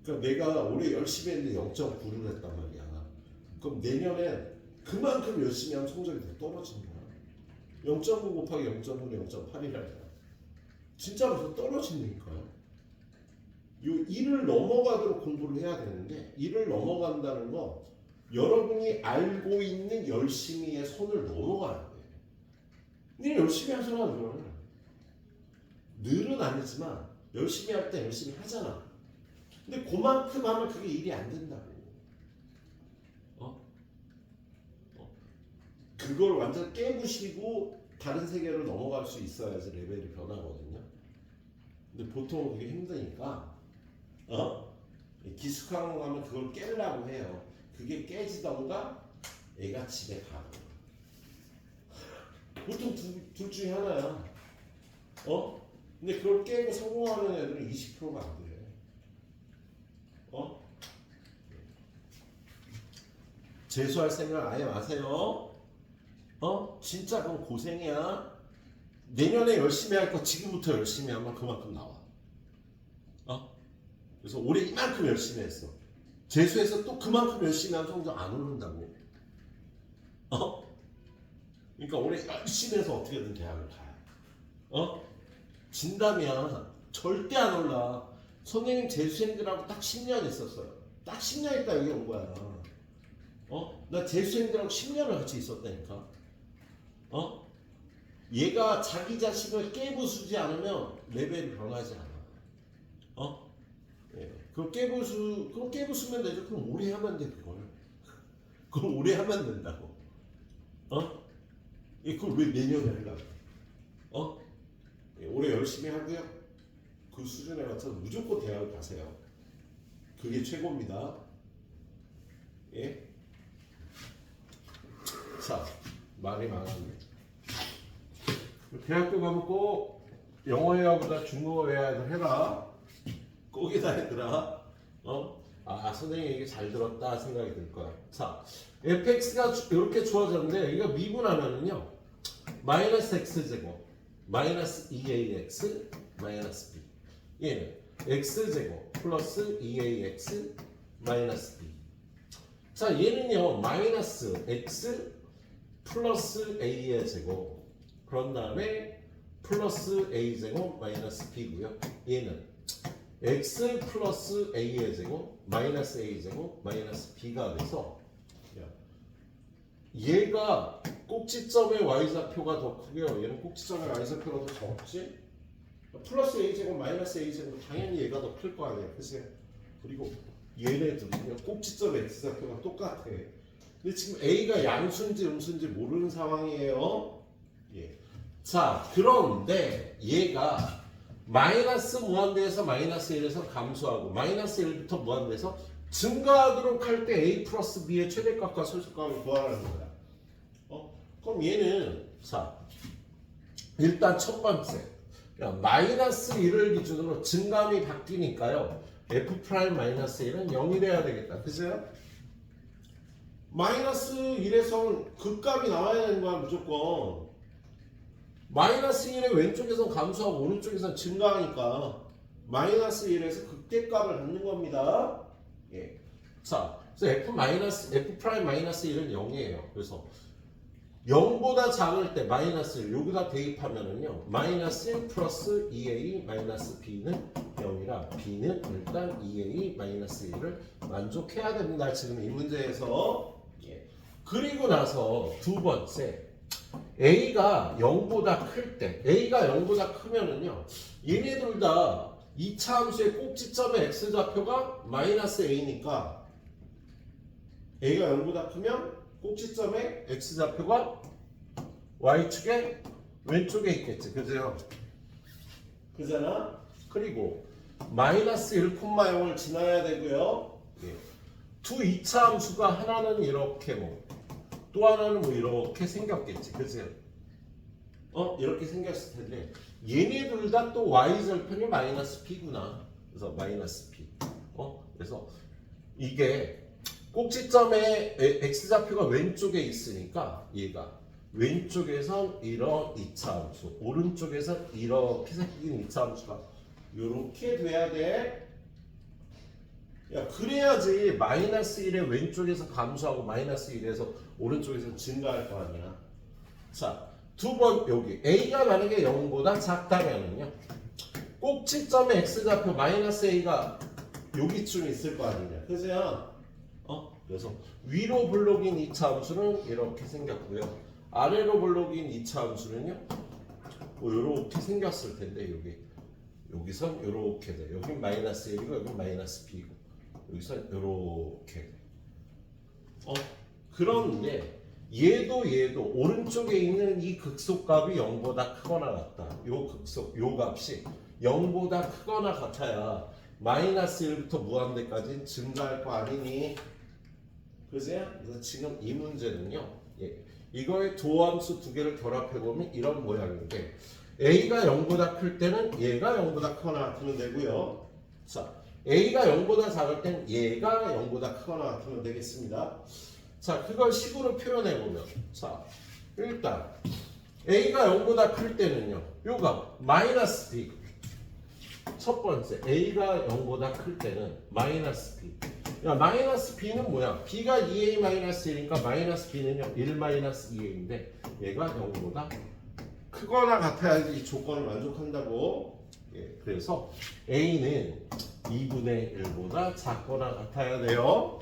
그러니까 내가 올해 열심히 했는데 0.9를 했단 말이야. 그럼 내년엔 그만큼 열심히 하면 성적이 더 떨어진 거야. 0.9 곱하기 0.9는 0.8이라니까. 진짜로 더 떨어진다니까요. 요 1을 넘어가도록 공부를 해야 되는데 1을 넘어간다는 건 여러분이 알고 있는 열심히의 선을 넘어가는 거예요. 네 열심히 하잖아 그걸. 늘은 아니지만 열심히 할 때 열심히 하잖아. 근데 그만큼 하면 그게 일이 안 된다고. 그걸 완전 깨부시고 다른 세계로 넘어갈 수 있어야지 레벨이 변하거든요. 근데 보통 그게 힘드니까 기숙학원 가면 그걸 깨려고 해요. 그게 깨지던가 애가 집에 가고. 보통 둘 중에 하나야. 근데 그걸 깨고 성공하는 애들은 20%가 안 돼. 재수할 생각 아예 마세요. 진짜 그건 고생이야. 내년에 열심히 할 거 지금부터 열심히 하면 그만큼 나와. 그래서 올해 이만큼 열심히 했어. 재수해서 또 그만큼 열심히 하면 성적 안 오른다고. 그러니까 올해 열심히 해서 어떻게든 대학을 가요. 진담이야. 절대 안 올라. 선생님 재수생들하고 딱 10년 있었어요. 딱 10년 있다 여기 온 거야. 나 재수생들하고 10년을 같이 있었다니까. 얘가 자기 자신을 깨부수지 않으면 레벨이 변하지 않아. 예. 그럼 깨부수면 되죠. 그럼 오래 하면 돼 그걸. 그럼 오래 하면 된다고. 그걸 왜 내년에 하려고? 예, 올해 열심히 하고요. 그 수준에 맞춰서 무조건 대학을 가세요. 그게 최고입니다. 예. 자, 말이 많았네. 대학교 가면 꼭 영어 회화보다 중국어 회화를 해라. 꼭이다 얘들아. 선생님 얘기 잘 들었다 생각이 들 거야. 자, fx가 이렇게 주어졌는데 이거 미분하면은요 마이너스 x제곱 마이너스 2ax 마이너스 b. 얘는 x제곱 플러스 2ax 마이너스 b. 자, 얘는요 마이너스 x 플러스 a의 제곱 그런 다음에 플러스 a제곱 마이너스 b고요. 얘는 x 플러스 a의 제곱 마이너스 a제곱 마이너스 b가 돼서 얘가 꼭지점의 y좌표가 더 크고요. 얘는 꼭지점의 y좌표가 더 적지. 플러스 a제곱 마이너스 a제곱 당연히 얘가 더 클 거 아니에요. 그치? 그리고 얘네들은요 꼭지점의 x좌표가 똑같아. 근데 지금 a가 양수인지 음수인지 모르는 상황이에요. 예. 자, 그런데 얘가 마이너스 무한대에서 마이너스 1에서 감소하고 마이너스 1부터 무한대에서 증가하도록 할 때 a 플러스 b의 최대값과 소수값을 구하라는 거야. 그럼 얘는 자 일단 첫 번째 마이너스 1을 기준으로 증감이 바뀌니까요 f 프라임 마이너스 1은 0이 돼야 되겠다. 그죠? 마이너스 1에서는 극값이 나와야 되는 거야 무조건. 마이너스 1의 왼쪽에선 감소하고 오른쪽에선 증가하니까 마이너스 1에서 극대값을 갖는 겁니다. 예. 자, 그래서 f 프라임 마이너스 1은 0이에요. 그래서 0보다 작을 때 마이너스 1 여기다 대입하면은요 마이너스 1 플러스 2a 마이너스 b는 0이라 b는 일단 2a 마이너스 1을 만족해야 됩니다. 지금 이 문제에서. 예. 그리고 나서 두 번째 a가 0보다 클 때 a가 0보다 크면은요 얘네들 다 2차 함수의 꼭지점의 x좌표가 마이너스 a니까 a가 0보다 크면 꼭지점의 x좌표가 y축의 왼쪽에 있겠지. 그죠? 그잖아? 그리고 마이너스 1,0을 지나야 되고요. 예. 두 이차 함수가 하나는 이렇게 또 하나는 이렇게 생겼겠지, 그죠? 이렇게 생겼을 텐데 얘네 둘 다 또 y절편이 마이너스 p구나. 그래서 마이너스 p. 그래서 이게 꼭지점에 x좌표가 왼쪽에 있으니까 얘가 왼쪽에선 이런 이차 함수, 오른쪽에선 이렇게 생긴 이차 함수가 이렇게 돼야 돼. 야, 그래야지 마이너스 1의 왼쪽에서 감소하고 마이너스 1에서 오른쪽에서 증가할 거 아니야. 자, 두 번 여기 a가 만약에 0보다 작다면은요, 꼭지점의 x좌표 마이너스 a가 여기쯤 있을 거 아니냐, 그죠? 그래서 위로 블록인 이차 함수는 이렇게 생겼고요, 아래로 블록인 이차 함수는요 이렇게 생겼을 텐데, 여기선 이렇게 돼. 여긴 마이너스 1이고 여긴 마이너스 b고, 여기선 이렇게. 그런데 얘도 오른쪽에 있는 이 극소값이 0보다 크거나 같다. 요 값이 0보다 크거나 같아야 마이너스 1부터 무한대까지 증가할 거 아니니? 그지? 그래서 지금 이 문제는요, 이거의 도함수 두 개를 결합해 보면 이런 모양인데, a가 0보다 클 때는 얘가 0보다 크거나 같으면 되고요. 자, a가 0보다 작을 땐 얘가 0보다 크거나 같으면 되겠습니다. 자, 그걸 식으로 표현해 보면, 자, 일단 a가 0보다 클 때는요, 요가 마이너스 b. 첫 번째, a가 0보다 클 때는 마이너스 b. 야, 마이너스 b는 뭐야? b가 2a 마이너스 1이니까 마이너스 b는요 1 마이너스 2a인데 얘가 0보다 크거나 같아야지 이 조건을 만족한다고. 그래서 a는 2분의 1보다 작거나 같아야 돼요.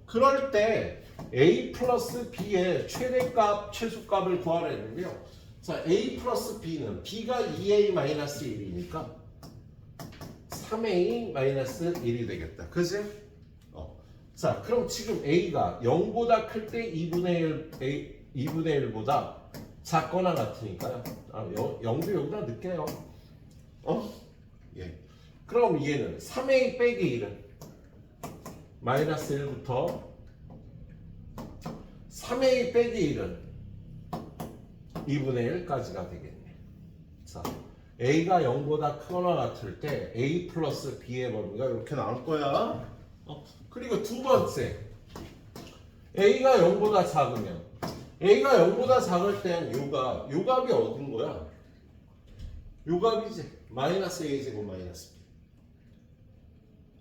그럴 때 a 플러스 b의 최대값, 최소값을 구하려면요, 자, a 플러스 b는 b가 2a 마이너스 1이니까 3a 마이너스 1이 되겠다, 그지? 자, 그럼 지금 a가 0보다 클 때 2분의 1보다 작거나 같으니까요. 0도 여기다 넣을게요. 그럼 얘는 3a 빼기 1은 마이너스 1부터 3a 빼기 1은 2분의 1까지가 되겠네. 자, a가 0보다 크거나 같을 때 a 플러스 b의 범위가 이렇게 나올 거야. 그리고 두 번째, a가 0보다 작으면, a가 0보다 작을 땐 요 값이 어딘 거야? 요 값이지. 마이너스 a 제곱 마이너스 b.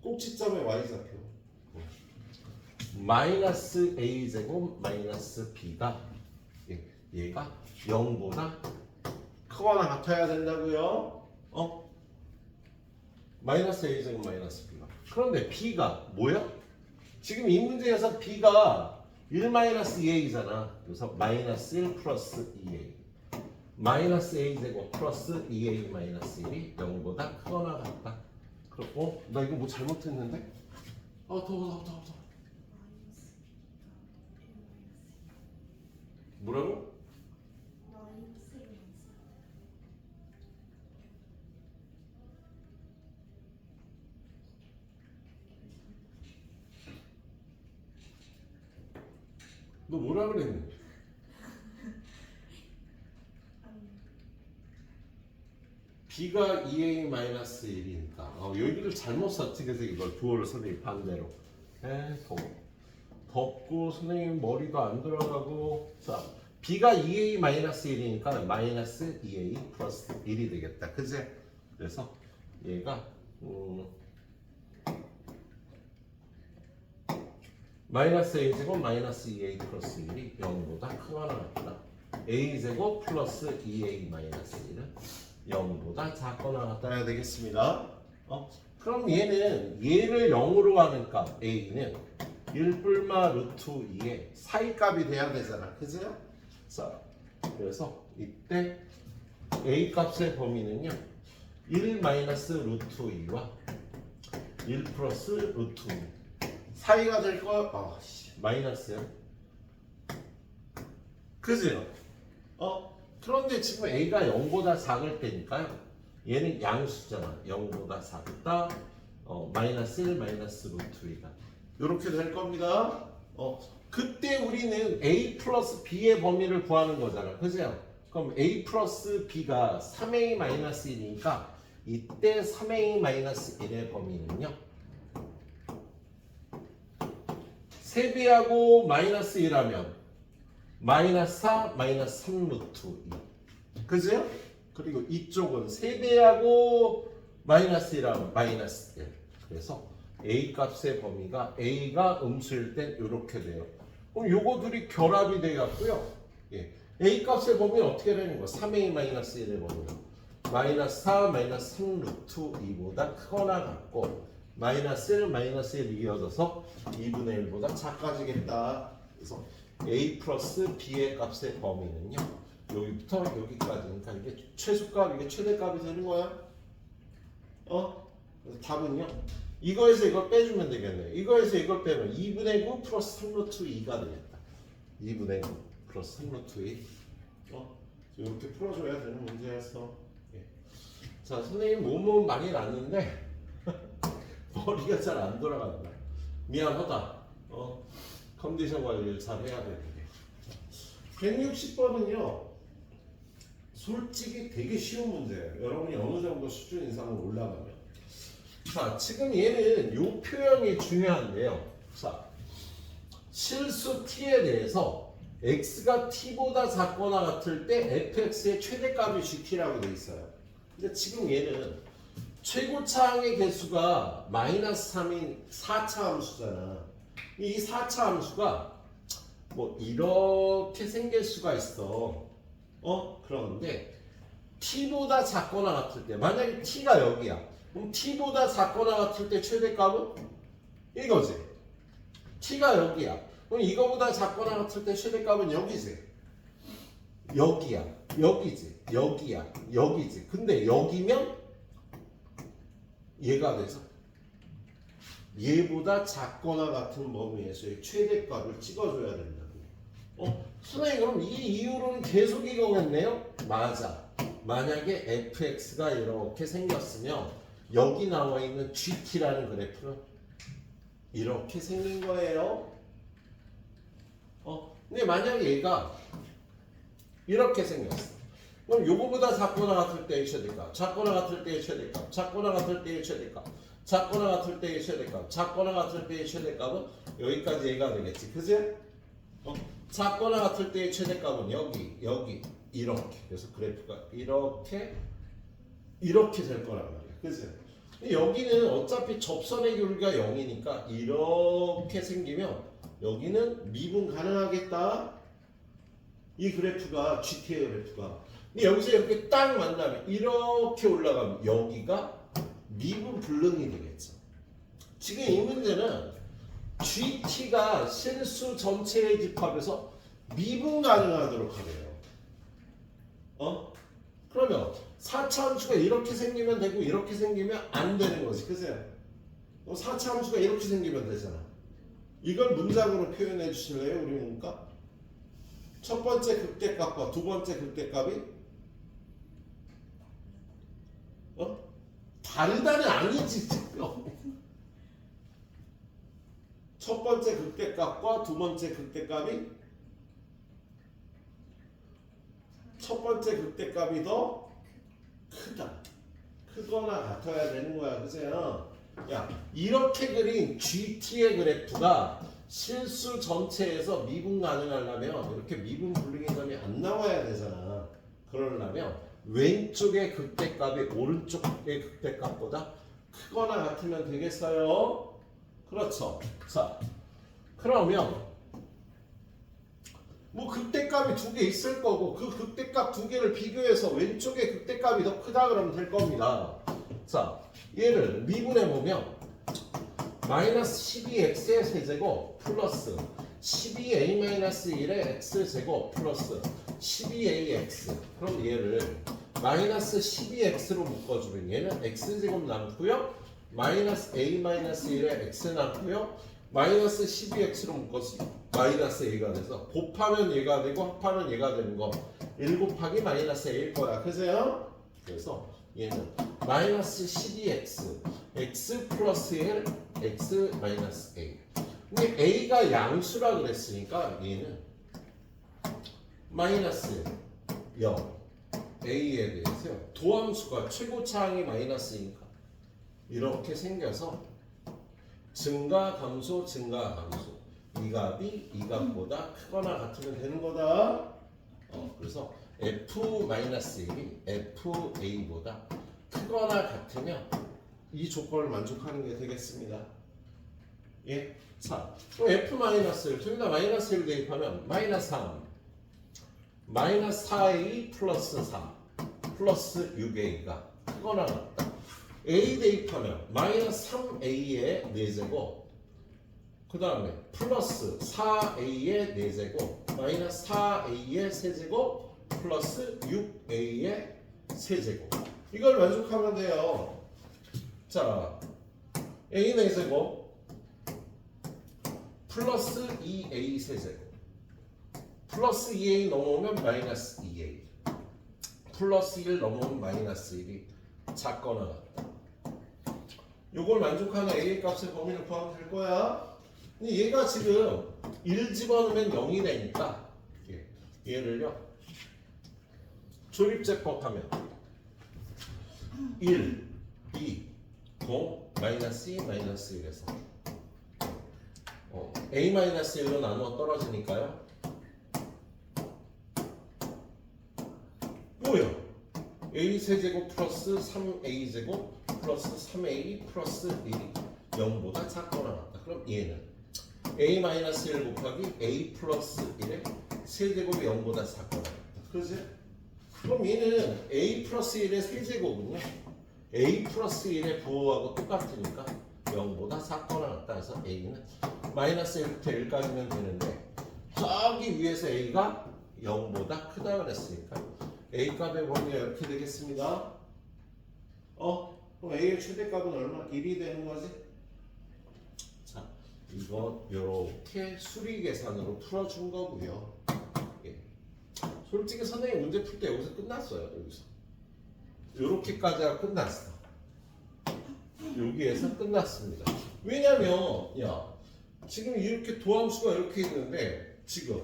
꼭지점의 y좌표. 마이너스 a 제곱 마이너스 b가 얘가 0보다 크거나 같아야 된다고요. 마이너스 a 제곱 마이너스 b가. 그런데 b가 뭐야? 지금 이 문제에서 b가 1-2a잖아. 그래서 마이너스 1 플러스 2a. 마이너스 a 제곱 플러스 2a 마이너스 1이 0보다 크거나 같다. 그리고 나 이거 뭐 잘못했는데? 더워. 뭐라고? 너 뭐라 그랬니? b가 2a-1이니까 여기를 잘못 썼지. 그래서 이걸 부호를 선생님 반대로 덥고 선생님 머리도 안 들어가고. 자, b가 2a-1이니까 마이너스 2a 플러스 1이 되겠다, 그지? 그래서 얘가 마이너스 a 제곱 마이너스 2a 플러스 1이 0보다 크거나 같다. a 제곱 플러스 2a 마이너스 1은 0보다 작거나 같아야 되겠습니다. 그럼 얘를 0으로 하는 값 a는 1뿔마 루트 2의 사이값이 돼야 되잖아, 그죠? 자, 그래서 이때 a 값의 범위는요 1 마이너스 루트 2와 1 플러스 루트 2 사이가 될 거. 마이너스요. 그죠? 그런데 지금 a가 0보다 작을 때니까요, 얘는 양수잖아. 0보다 작다. 마이너스 1 마이너스 루트 2가 이렇게 될 겁니다. 그때 우리는 a 플러스 b의 범위를 구하는 거잖아. 그죠? 그럼 a 플러스 b가 3a 마이너스 1이니까 이때 3a 마이너스 1의 범위는요. 3배하고 마이너스 1하면 마이너스 4 마이너스 3 루트 2. 그죠? 그리고 이쪽은 3배하고 마이너스 1하면 마이너스 1. 그래서 a 값의 범위가 a가 음수일 땐 이렇게 돼요. 그럼 요거들이 결합이 되겠고요. 예. a 값의 범위는 어떻게 되는 거? 3a 마이너스 1의 범위는 마이너스 4 마이너스 3 루트 2보다 크거나 같고 마이너스 1 마이너스 1 이어져서 2분의 1보다 작아지겠다. 그래서 a 플러스 b의 값의 범위는요. 여기부터 여기까지니까 이게 최소값 이게 최대값이 되는 거야. 그래서 답은요. 이거에서 이걸 빼주면 되겠네요. 이거에서 이걸 빼면 2분의 9 플러스 3 루트 2가 되겠다. 2분의 9 플러스 3 루트 2. 이렇게 풀어줘야 되는 문제였어. 예. 자, 선생님 몸은 많이 났는데 머리가 잘 안 돌아간다. 미안하다. 컨디션 관리를 잘 해야 되는데. 160번은요. 솔직히 되게 쉬운 문제예요. 여러분이 어느 정도 수준 이상으로 올라가면. 자, 지금 얘는 요 표현이 중요한데요. 자, 실수 t에 대해서 x가 t보다 작거나 같을 때 fx의 최대값이 gt라고 돼 있어요. 근데 지금 얘는 최고차항의 개수가 마이너스 3인 4차 함수잖아. 이 4차 함수가 뭐 이렇게 생길 수가 있어. 그런데 t보다 작거나 같을 때 만약에 t가 여기야. 그럼 t보다 작거나 같을 때 최대값은 이거지. t가 여기야. 그럼 이거보다 작거나 같을 때 최대값은 여기지. 여기야. 여기지. 여기야. 여기지. 근데 여기면 얘가 돼서 얘보다 작거나 같은 범위에서의 최대값을 찍어줘야 된다고. 선생님 그럼 이 이유로는 계속 이거겠네요? 맞아. 만약에 fx가 이렇게 생겼으면 여기 나와 있는 gt라는 그래프는 이렇게 생긴 거예요. 근데 만약에 얘가 이렇게 생겼어. 그럼 요거보다 작거나 같을 때의 최대값, 작거나 같을 때의 최대값, 작거나 같을 때의 최대값, 작거나 같을 때의 최대값, 작거나 같을 때의 최대값은 여기까지 얘가 되겠지. 그지? 작거나 같을 때의 최대값은 여기, 여기, 이렇게. 그래서 그래프가 이렇게 될 거란 말이야. 그지? 여기는 어차피 접선의 교류가 0이니까 이렇게 생기면 여기는 미분 가능하겠다. 이 그래프가 GT의 그래프가. 근데 여기서 이렇게 딱 만나면 이렇게 올라가면 여기가 미분 불능이 되겠죠. 지금 이 문제는 GT가 실수 전체의 집합에서 미분 가능하도록 하래요. 그러면 4차 함수가 이렇게 생기면 되고 이렇게 생기면 안 되는 거지. 그죠? 4차 함수가 이렇게 생기면 되잖아. 이걸 문장으로 표현해 주실래요? 우리 문과? 첫 번째 극대값과 두 번째 극대값이 다르다는 아니지 지금. 첫 번째 극대값과 두 번째 극대값이 첫 번째 극대값이 더 크다. 크거나 같아야 되는 거야. 그죠? 야, 이렇게 그린 GT의 그래프가 실수 전체에서 미분 가능하려면 이렇게 미분 불능의 점이 안 나와야 되잖아. 그러려면 왼쪽의 극대값이 오른쪽의 극대값보다 크거나 같으면 되겠어요? 그렇죠. 자, 그러면 뭐 극대값이 두 개 있을 거고 그 극대값 두 개를 비교해서 왼쪽의 극대값이 더 크다 그러면 될 겁니다. 자, 얘를 미분해 보면 마이너스 12x의 세제곱 플러스 12a-1의 x제곱 플러스 12ax. 그럼 얘를 마이너스 12x로 묶어주면 얘는 x제곱 남고요. 마이너스 a-1의 x 남고요. 마이너스 12x로 묶어서 마이너스 a가 돼서 곱하면 얘가 되고 합하면 얘가 되는 거 1 곱하기 마이너스 a일 거야. 그죠? 그래서 얘는 마이너스 12x x 플러스 1 x 마이너스 a. 근데 a가 양수라 그랬으니까 얘는 마이너스 0 a에 대해서 도함수가 최고차항이 마이너스니까 이렇게 생겨서 증가 감소 증가 감소 이 값이 이 값보다 크거나 같으면 되는 거다. 그래서 f-1이 fa보다 크거나 같으면 이 조건을 만족하는 게 되겠습니다. 예? 자, 그럼 f-를 저기다 마이너스 1 대입하면 마이너스 3 마이너스 4a 플러스 3 플러스 6a가 크거나 같다. a 대입하면 마이너스 3a의 4제곱 그 다음에 플러스 4a의 4제곱 마이너스 4a의 세제곱 플러스 6a의 세제곱 이걸 만족하면 돼요. 자, a 4제곱 플러스 2a 세제곱 플러스 2a 넘어오면 마이너스 2a 플러스 1 넘어오면 마이너스 1이 작거나 같다. 요걸 만족하는 a의 값의 범위를 구하면 될 거야. 근데 얘가 지금 1 집어넣으면 0이 되니까 얘를요 조립제법 하면 1, 2, 0, 마이너스 2, 마이너스 1에서 a-1로 나누어 떨어지니까요 뭐야? a 세제곱 플러스 3a 제곱 플러스 3a 플러스 1이 0보다 작거나 같다. 그럼 얘는 a-1 곱하기 a 플러스 1의 세제곱이 0보다 작거나 같다. 그지? 그럼 얘는 a 플러스 1의 세제곱은요 a 플러스 1의 부호하고 똑같으니까 0보다 작거나 같다 해서 a는 마이너스 1부터 1까지면 되는데 저기 위에서 a가 0보다 크다 그랬으니까 a 값의 범위가 이렇게 되겠습니다. 그럼 a의 최대값은 얼마? 1이 되는 거지? 자, 이거 이렇게 수리 계산으로 풀어준 거고요. 예. 솔직히 선생님 문제 풀 때 여기서 끝났어요. 여기서 이렇게까지가 끝났어. 여기에서 끝났습니다. 왜냐면 지금 이렇게 도함수가 이렇게 있는데 지금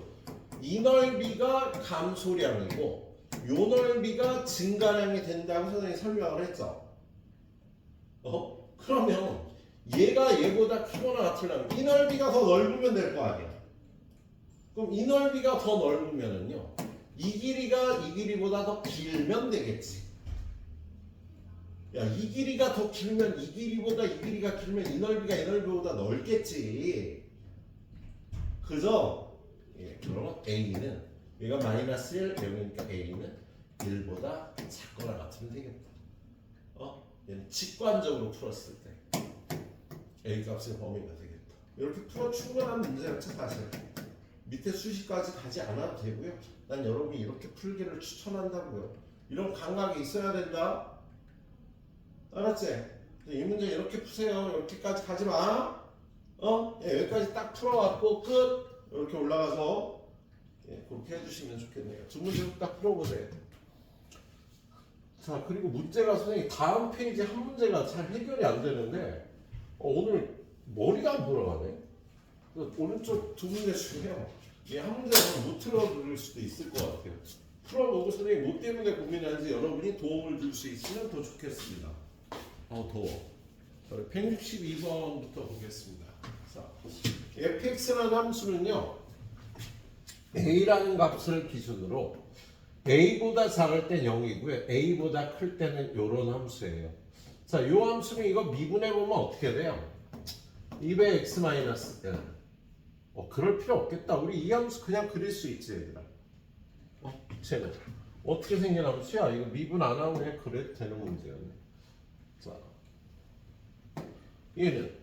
이 넓이가 감소량이고 요 넓이가 증가량이 된다고 선생님이 설명을 했죠. 그러면 얘가 얘보다 크거나 같으려면 이 넓이가 더 넓으면 될 거 아니야. 그럼 이 넓이가 더 넓으면은요 이 길이가 이 길이보다 더 길면 되겠지. 이 길이가 더 길면 이 길이보다 이 길이가 길면 이 넓이가 이 넓이보다 넓겠지. 그죠? 예, 그러면 a는 얘가 마이너스 1, 0이니까 a는 1보다 작거나 같으면 되겠다. 얘는 직관적으로 풀었을 때 a 값의 범위가 되겠다. 이렇게 풀어 충분한 문제였죠 사실. 밑에 수식까지 가지 않아도 되고요. 난 여러분이 이렇게 풀기를 추천한다고요. 이런 감각이 있어야 된다. 알았지? 이 문제 이렇게 푸세요. 이렇게까지 가지 마. 여기까지 딱 풀어갖고 끝. 이렇게 올라가서 그렇게 해주시면 좋겠네요. 두 문제도 딱 풀어보세요. 자, 그리고 문제가 선생님 다음 페이지 한 문제가 잘 해결이 안 되는데 오늘 머리가 안 돌아가네. 오른쪽 두 문제 중에요. 한 문제는 못 틀어드릴 수도 있을 것 같아요. 풀어보고 선생님 뭐 때문에 고민하는지 여러분이 도움을 줄 수 있으면 더 좋겠습니다. 더워. 162번부터 보겠습니다. 자, fx라는 함수는요 a라는 값을 기준으로 a보다 작을 땐 0이고요 a보다 클 때는 이런 함수예요. 자, 요 함수는 이거 미분해보면 어떻게 돼요? 2배 x 마이너스 1. 그럴 필요 없겠다. 우리 이 함수 그냥 그릴 수 있지 얘들아. 쟤는 어떻게 생긴 함수야? 이거 미분 안 하고 그냥 그래도 되는 문제였네. 자, 얘는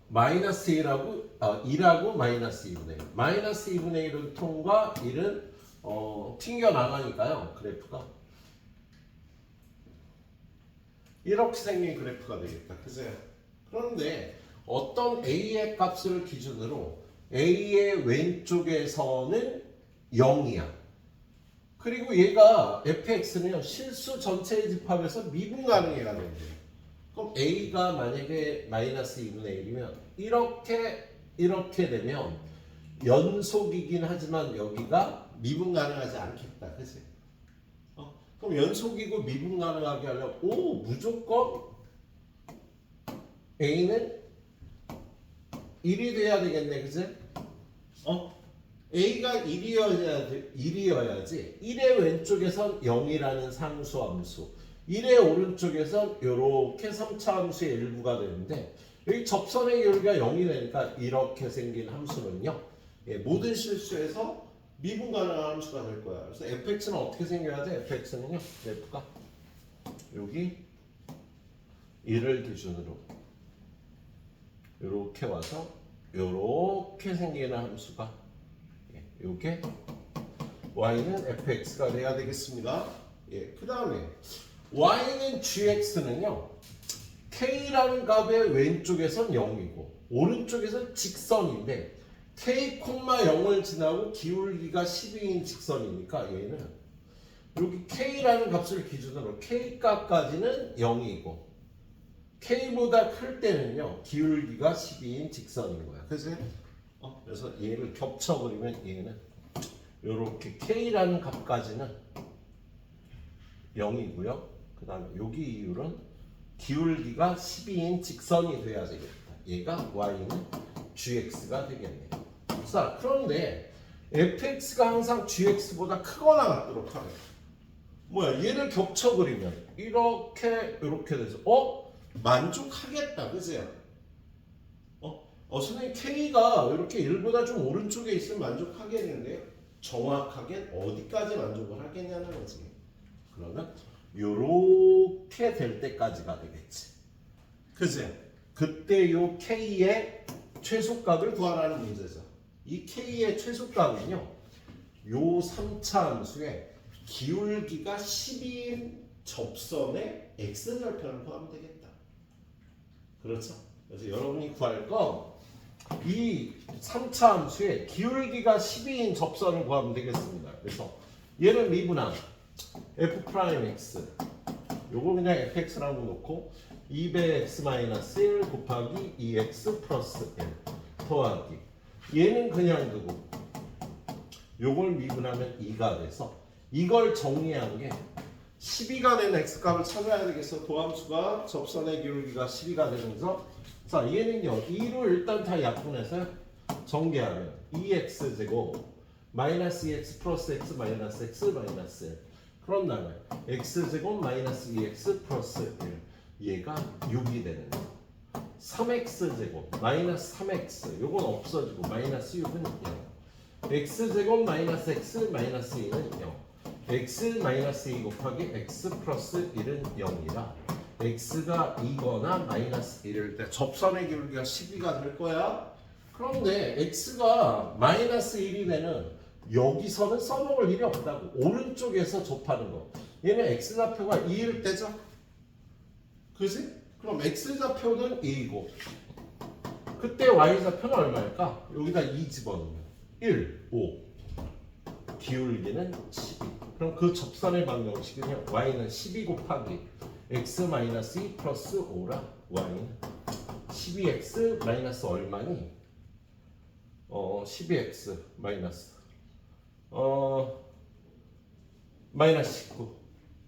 마이너스 2라고 마이너스 2분의 1. 마이너스 2분의 1은 통과 1은 튕겨나가니까요. 그래프가 이렇게 생긴 그래프가 되겠다. 그죠? 그런데 어떤 a의 값을 기준으로 a의 왼쪽에서는 0이야. 그리고 얘가 fx는요 실수 전체의 집합에서 미분 가능해야 된대요. 그럼 a가 만약에 마이너스 2분의 1이면 이렇게 되면 연속이긴 하지만 여기가 미분 가능하지 않겠다, 그치? 그럼 연속이고 미분 가능하게 하려면 무조건 a는 1이 돼야 되겠네, 그치? a가 1이어야지 1의 왼쪽에선 0이라는 상수함수 1의 오른쪽에선 이렇게 3차 함수의 일부가 되는데 여기 접선의 기울기가 0이 되니까 이렇게 생긴 함수는요 모든 실수에서 미분 가능한 함수가 될 거야. 그래서 fx는 어떻게 생겨야 돼? fx는요 f가 여기 1을 기준으로 이렇게 와서 이렇게 생기는 함수가 요게 y는 fx가 돼야 되겠습니다. 그 다음에 y는 gx는요 k라는 값의 왼쪽에선 0이고 오른쪽에선 직선인데 k, 0을 지나고 기울기가 12인 직선이니까 얘는 여기 k라는 값을 기준으로 k 값까지는 0이고 k보다 클 때는요 기울기가 12인 직선인 거야. 그치? 그래서 얘를 겹쳐버리면 얘는 이렇게 k라는 값까지는 0이고요. 그 다음에 여기 이율은 기울기가 12인 직선이 돼야 되겠다. 얘가 y는 gx가 되겠네요. 자, 그런데 fx가 항상 gx보다 크거나 같도록 하면 얘를 겹쳐버리면 이렇게 돼서 만족하겠다, 그지? 선생님 k가 이렇게 1보다 좀 오른쪽에 있으면 만족하겠는데 정확하게 어디까지 만족을 하겠냐는 거지. 그러면 요렇게 될 때까지가 되겠지. 그지? 그때 요 k의 최소값을 구하라는 문제죠. 이 k의 최소값은요 요 3차 함수의 기울기가 12인 접선의 x절편을 구하면 되겠다. 그렇죠? 그래서 여러분이 구할 건 이 3차 함수의 기울기가 12인 접선을 구하면 되겠습니다. 그래서 얘는 미분함 f'x 요거 그냥 fx라고 놓고 2배 x-1 곱하기 2x 플러스 1 더하기 얘는 그냥 두고 요걸 미분하면 2가 돼서 이걸 정리한 게 12가 된 x값을 찾아야 되겠어. 도함수가 접선의 기울기가 12가 되면서 자 얘는요 2로 일단 다 약분해서 전개하면 2x제곱 마이너스 2x 플러스 x 마이너스 x 마이너스 1 그런 다음에 x제곱 마이너스 2x 플러스 1 얘가 6이 되는 거야. 3x제곱 마이너스 3x 요건 없어지고 마이너스 6은 0 x제곱 마이너스 x 마이너스 2는 0 x 마이너스 2 곱하기 x 플러스 1은 0이라 x가 2거나 마이너스 1일 때 접선의 기울기가 12가 될 거야. 그런데 x가 마이너스 1이 되는 여기서는 써먹을 일이 없다고. 오른쪽에서 접하는 거 얘는 x좌표가 2일 때죠. 그지? 그럼 x좌표는 2이고 그때 y좌표는 얼마일까? 여기다 2 집어넣으면 1, 5 기울기는 12 그럼 그 접선의 방정식은요 y는 12 곱하기 x-2 플러스 5라 y는 12x 마이너스 얼마니? 12x 마이너스 마이너스 19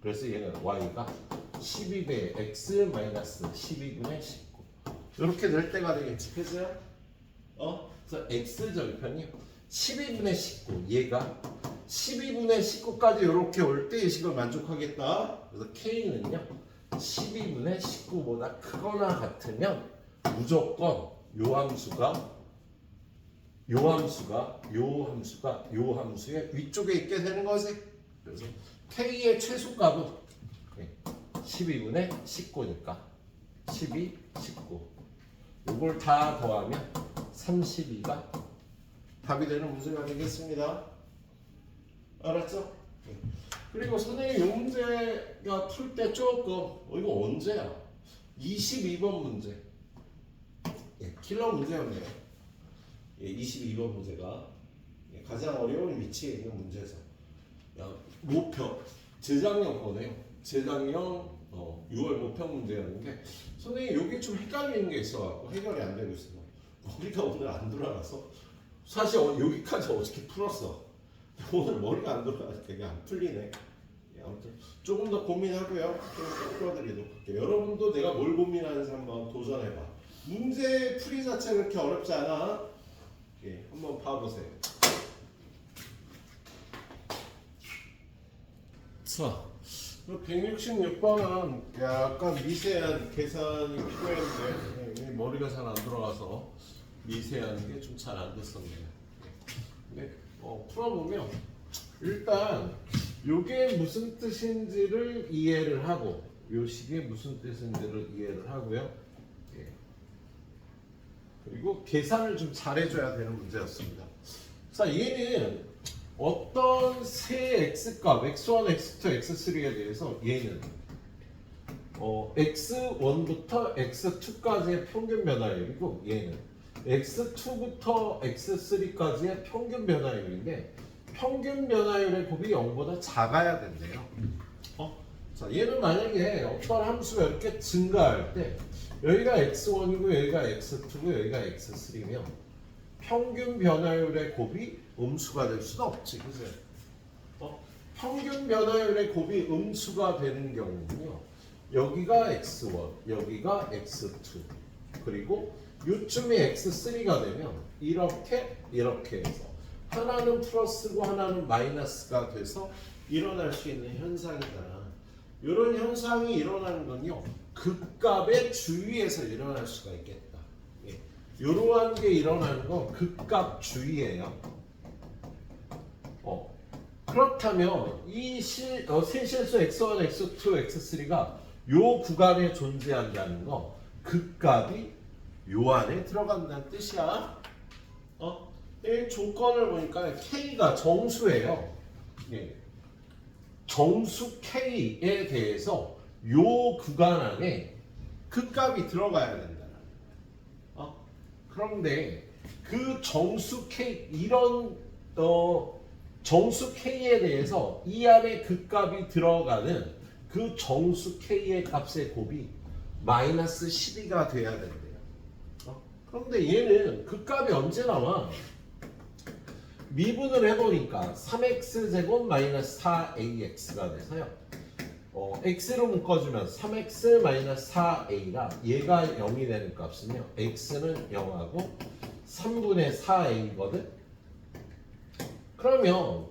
그래서 얘는 y가 12배 x 마이너스 12분의 19 이렇게 될 때가 되겠지. 그죠? 그래서 x절편이 12분의 19 얘가 12분의 19까지 이렇게 올 때 이 식을 만족하겠다. 그래서 k는요 12분의 19보다 크거나 같으면 무조건 요 함수가 요 함수의 위쪽에 있게 되는 거지. 그래서 k의 최소값은 12분의 19니까 12, 19 요걸 다 더하면 32가 답이 되는 문제가 되겠습니다. 알았죠? 그리고 선생님 이 문제가 풀 때 조금 이거 언제야? 22번 문제 킬러 문제였네요. 22번 문제가 가장 어려운 위치에 있는 문제죠. 야, 모평 재작년 거네요. 재작년 6월 모평 문제였는데 선생님 여기 좀 헷갈리는 게 있어갖고 해결이 안 되고 있어. 머리가 오늘 안 돌아가서 사실 여기까지 어저께 풀었어. 오늘 머리가 안 돌아가서 되게 안 풀리네. 아무튼 조금 더 고민하고요. 좀 풀어드리도록 할게요. 여러분도 내가 뭘 고민하는지 한번 도전해봐. 문제 풀이 자체가 그렇게 어렵지 않아. 예, 한번 봐보세요. 자, 166번은 약간 미세한 계산이 필요했는데 머리가 잘 안 돌아가서 미세한 게 좀 잘 안 됐었네요. 근데 풀어보면 일단 요게 무슨 뜻인지를 이해를 하고 요 식이 무슨 뜻인지를 이해를 하고요. 예. 그리고 계산을 좀 잘해줘야 되는 문제였습니다. 자, 얘는 어떤 세 x값 x1, x2, x3에 대해서 얘는 x1부터 x2까지의 평균 변화율이고 얘는 x2부터 x3까지의 평균 변화율인데 평균 변화율의 곱이 0보다 작아야 된대요. 자, 얘는 만약에 어떤 함수가 이렇게 증가할 때 여기가 x1이고 여기가 x2고 여기가 x3면 평균 변화율의 곱이 음수가 될 수는 없지, 그죠? 평균 변화율의 곱이 음수가 되는 경우는요. 여기가 x1, 여기가 x2, 그리고 요쯤에 x3가 되면 이렇게 해서 하나는 플러스고 하나는 마이너스가 돼서 일어날 수 있는 현상이다. 이런 현상이 일어나는 건요. 극값의 주위에서 일어날 수가 있겠다. 예. 이러한 게 일어나는 건 극값 주위예요. 그렇다면 이 세실수 x1, x2, x3가 요 구간에 존재한다는 거 극값이 요 안에 들어간다는 뜻이야. 이 조건을 보니까 K가 정수예요. 예. 정수 K에 대해서 요 구간 안에 극값이 들어가야 된다. 그런데 그 정수 K 이런 정수 K에 대해서 이 안에 극값이 들어가는 그 정수 K의 값의 곱이 마이너스 12가 돼야 된대요. 그런데 얘는 극값이 언제 나와? 미분을 해보니까 3x제곱 마이너스 4ax가 돼서요. x로 묶어주면 3x 마이너스 4a라 얘가 0이 되는 값은요. x는 0하고 3분의 4a거든. 그러면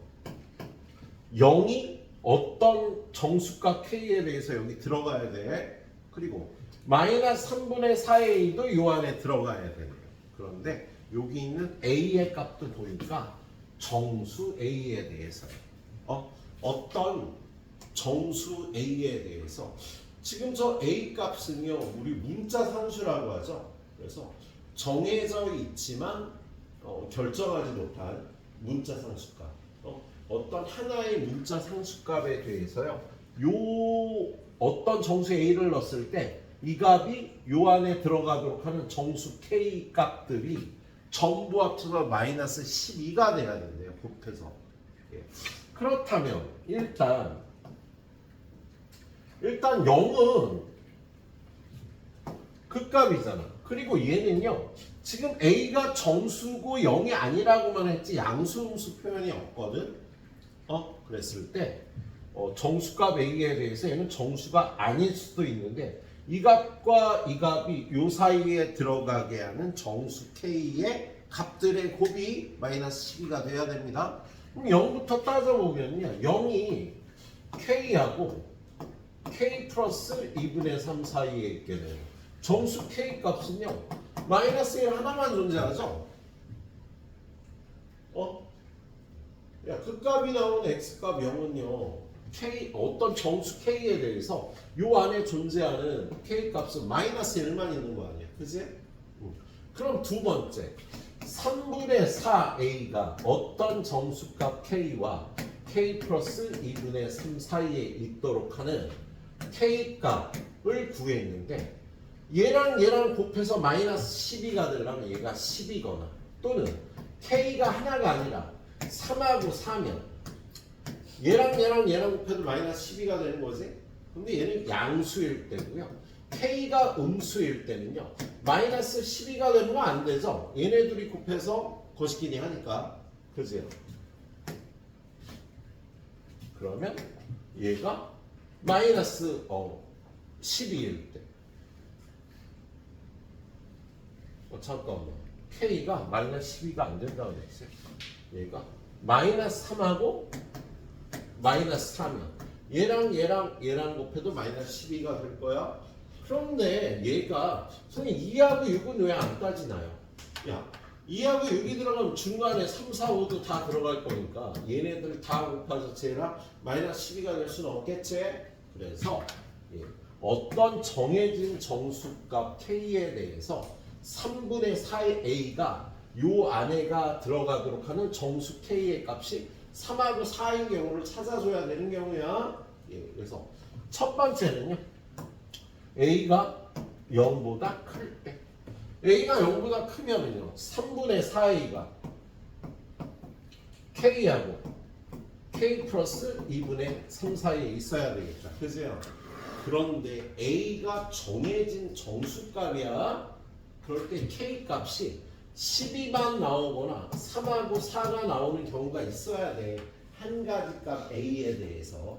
0이 어떤 정수값 k에 대해서 여기 들어가야 돼. 그리고 마이너스 3분의 4a도 요 안에 들어가야 돼요. 그런데 여기 있는 a의 값도 보니까 정수 a에 대해서 어떤 정수 a에 대해서 지금 저 a 값은요 우리 문자 상수라고 하죠. 그래서 정해져 있지만 결정하지 못한 문자 상수값 어떤 하나의 문자 상수값에 대해서요 요 어떤 정수 a를 넣었을 때 이 값이 요 안에 들어가도록 하는 정수 k 값들이 전부 합쳐서 마이너스 12가 돼야 된대요. 곱해서. 예. 그렇다면 일단 0은 극값이잖아. 그리고 얘는요. 지금 a가 정수고 0이 아니라고만 했지 양수음수 표현이 없거든. 그랬을 때 정수값 a에 대해서 얘는 정수가 아닐 수도 있는데 이 값과 이 값이 요 사이에 들어가게 하는 정수 k의 값들의 곱이 마이너스 12가 돼야 됩니다. 그럼 0부터 따져보면요. 0이 k하고 k 플러스 2분의 3 사이에 있게 돼요. 정수 k 값은요. 마이너스 1 하나만 존재하죠. 야, 극값이 나오는 x값 0은요. K, 어떤 정수 K에 대해서 요 안에 존재하는 K 값은 마이너스 1만 있는 거 아니야. 그지? 그럼 두 번째 3분의 4A가 어떤 정수값 K와 K 플러스 2분의 3 사이에 있도록 하는 K 값을 구했는데 얘랑 곱해서 마이너스 12가 되려면 얘가 10이거나 또는 K가 하나가 아니라 3하고 4면 얘랑 곱해도 마이너스 12가 되는 거지. 근데 얘는 양수일 때고요. K가 음수일 때는요. 마이너스 12가 되는 거 안 되죠. 얘네 둘이 곱해서 거시기니 하니까. 그죠? 그러면 얘가 마이너스 12일 때. 잠깐만. K가 마이너스 12가 안 된다고 그랬어요. 얘가 마이너스 3하고 마이너스 3이야. 얘랑 곱해도 마이너스 12가 될 거야. 그런데 얘가 선생님 2하고 6은 왜 안 따지나요? 야, 2하고 6이 들어가면 중간에 3, 4, 5도 다 들어갈 거니까 얘네들 다 곱해서 쟤랑 마이너스 12가 될 수는 없겠지? 그래서 어떤 정해진 정수값 K에 대해서 3분의 4의 A가 요 안에가 들어가도록 하는 정수 K의 값이 3하고 4인 경우를 찾아줘야 되는 경우야. 그래서 첫 번째는요. A가 0보다 클 때. A가 0보다 크면은요. 3분의 4A가 K하고 K 플러스 2분의 3 사이에 있어야 되겠다. 그죠? 그런데 A가 정해진 정수값이야. 그럴 때 K 값이 12만 나오거나 3하고 4가 나오는 경우가 있어야 돼. 한 가지 값 A에 대해서.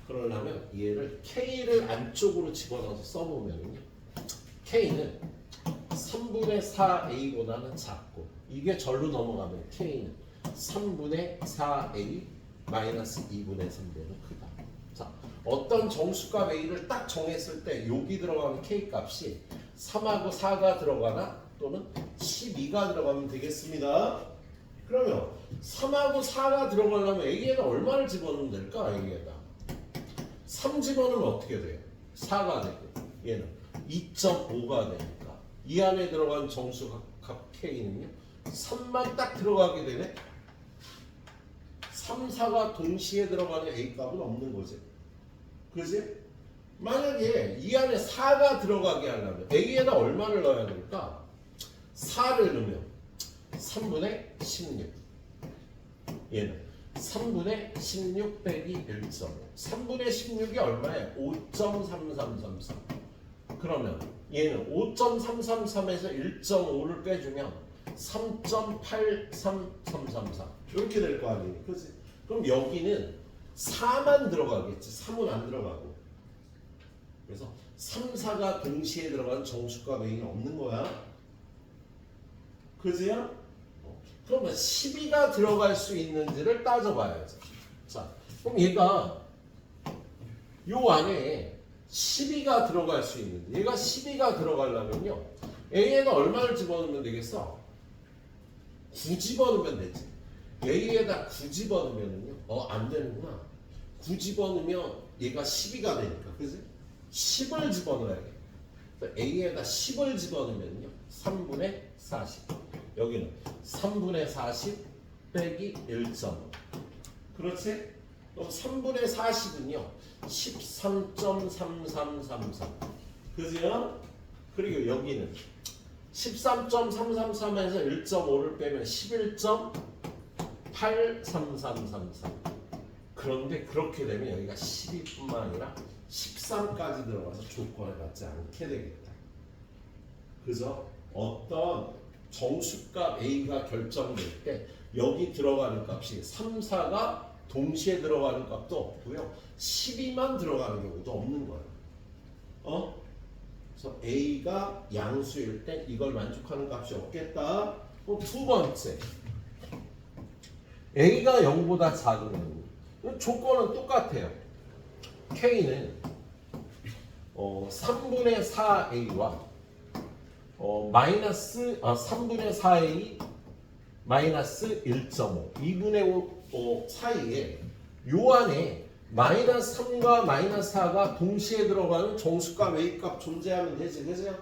그러려면 얘를 K를 안쪽으로 집어넣어서 써보면요. K는 3분의 4A보다는 작고 이게 절로 넘어가면 K는 3분의 4A 마이너스 2분의 3보다 크다. 자, 어떤 정수값 A를 딱 정했을 때 여기 들어가는 K 값이 3하고 4가 들어가나 또는 12가 들어가면 되겠습니다. 그러면 3하고 4가 들어가려면 A에다 얼마를 집어넣으면 될까? A에다 3 집어넣으면 어떻게 돼요? 4가 되고 얘는 2.5가 되니까 이 안에 들어간 정수값 K는요 3만 딱 들어가게 되네. 3, 4가 동시에 들어가는 A 값은 없는 거지. 그지? 만약에 이 안에 4가 들어가게 하려면 A에다 얼마를 넣어야 될까? 4를 넣으면 3분의 16. 얘는 3분의 16 빼기 1.5. 3분의 16이 얼마예요? 5.3333. 그러면 얘는 5.333에서 1.5를 빼주면 3.83333. 이렇게 될 거 아니에요. 그치? 그럼 여기는 4만 들어가겠지. 3은 안 들어가고. 그래서 3, 4가 동시에 들어가는 정수값 A는 없는 거야. 그지요? 그러면 12가 들어갈 수 있는지를 따져봐야지. 자, 그럼 얘가 요 안에 12가 들어갈 수 있는데 얘가 12가 들어가려면요. A에다 얼마를 집어넣으면 되겠어? 9 집어넣으면 되지. A에다 9 집어넣으면요. 안 되는구나. 9 집어넣으면 얘가 12가 되니까. 그지? 10을 집어넣어야겠다. A에다 10을 집어넣으면요. 3분의 40. 여기는 3분의 40 빼기 1.5. 그렇지? 그럼 3분의 40은요. 13.3333. 그죠? 그리고 여기는 13.333에서 1.5를 빼면 11.83333. 그런데 그렇게 되면 여기가 12뿐만 아니라 13까지 들어가서 조건을 받지 않게 되겠다. 그죠? 어떤 정수값 A가 결정될 때 여기 들어가는 값이 3, 4가 동시에 들어가는 값도 없고요. 12만 들어가는 경우도 없는 거예요. 그래서 A가 양수일 때 이걸 만족하는 값이 없겠다. 그럼 두 번째, A가 0보다 작으면 조건은 똑같아요. K는 3분의 4A와 마이너스 3분의 4A 마이너스 1.5 2분의 5 사이에 요 안에 마이너스 3과 마이너스 4가 동시에 들어가는 정수값 A값 존재하면 되지. 그죠?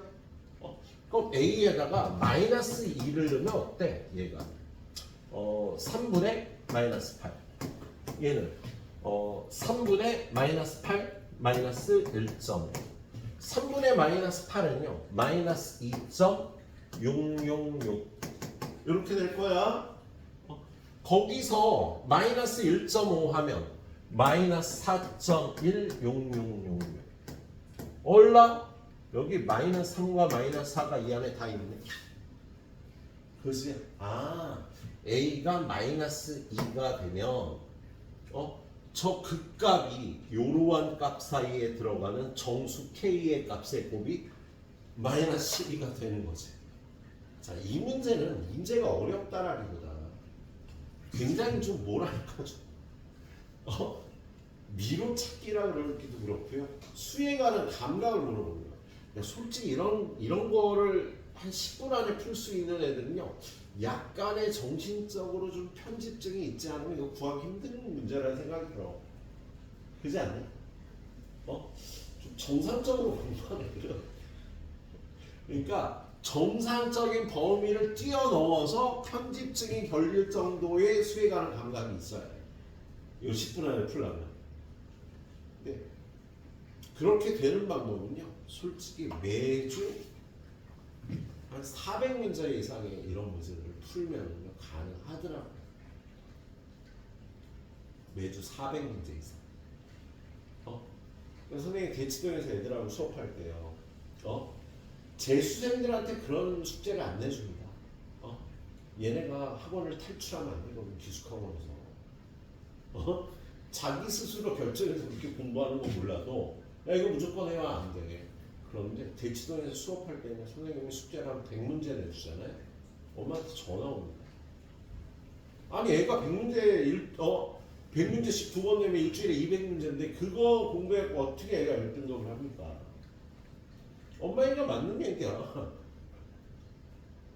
그럼 A에다가 마이너스 2를 넣으면 어때? 얘가 3분의 마이너스 8 얘는 3분의 마이너스 8 마이너스 1.5 3분의 마이너스 8은요 마이너스 2.666 이렇게 될 거야. 거기서 마이너스 1.5 하면 마이너스 4.16666 올라 여기 마이너스 3과 마이너스 4가 이 안에 다 있네. 그지? A가 마이너스 2가 되면 저 극값이 요러한 값 사이에 들어가는 정수 K의 값의 곱이 마이너스 12가 되는 거지. 자, 이 문제는 문제가 어렵다라기보다 굉장히 좀 뭐랄까 좀 미로 찾기라 그러기도 그렇고요. 수에 관한 감각을 물어보는 거예요. 솔직히 이런 거를 한 10분 안에 풀 수 있는 애들은요, 약간의 정신적으로 좀 편집증이 있지 않으면 이거 구하기 힘든 문제라는 생각이 들어. 그지 않니? 좀 정상적으로 공부하는 애들은 그러니까 정상적인 범위를 뛰어넘어서 편집증이 걸릴 정도의 수에 관한 감각이 있어야 돼. 이거 10분 안에 풀려면. 근데 그렇게 되는 방법은요, 솔직히 매주 한 400문제 이상의 이런 문제를 풀면 가능하더라고요. 매주 400문제 이상. 선생님이 대치동에서 애들하고 수업할 때요, 재수생들한테 그런 숙제를 안 내줍니다. 얘네가 학원을 탈출하면 안 되거든, 기숙학원에서. 자기 스스로 결정해서 그렇게 공부하는 건 몰라도 야 이거 무조건 해야 안 돼. 그런데 대치동에서 수업할 때는 선생님이 숙제를 한 100문제 내주잖아요. 엄마한테 전화 옵니다. 아니 애가 100문제씩 두 번 내면 일주일에 200문제인데 그거 공부해서 어떻게 애가 1등급을 합니까? 엄마 얘기가 맞는 얘기야.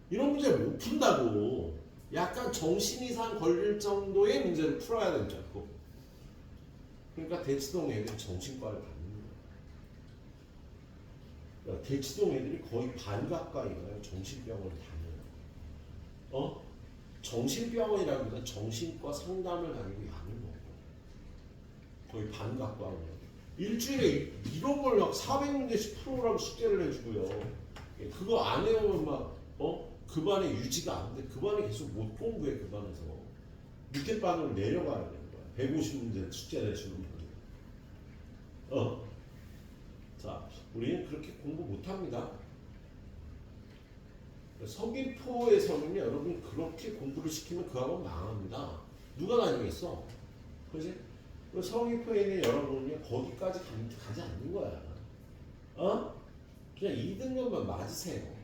이런 문제를 못 푼다고. 약간 정신 이상 걸릴 정도의 문제를 풀어야 된다고. 그러니까 대치동 애들이 정신과를 받는 거야. 대치동 애들이 거의 반 가까이가 정신병원을 다녀요. 정신병원이라기보다 정신과 상담을 다니고 약을 먹고 거의 반 가까이. 일주일에 이런 걸 막 400문제씩 풀어오라고 숙제를 해주고요. 그거 안 해오면 막 그 반에 유지가 안 돼. 그 반에 계속 못 공부해. 그 반에서 밑에 반으로 내려가야 되는 거야. 150문제 숙제 내주는 분이. 자, 우리는 그렇게 공부 못합니다. 서귀포에서는요, 여러분 그렇게 공부를 시키면 그 학원 망합니다. 누가 다니겠어? 그지? 서귀포에 있는 여러분은요, 거기까지 가지 않는 거야. 그냥 2등급만 맞으세요.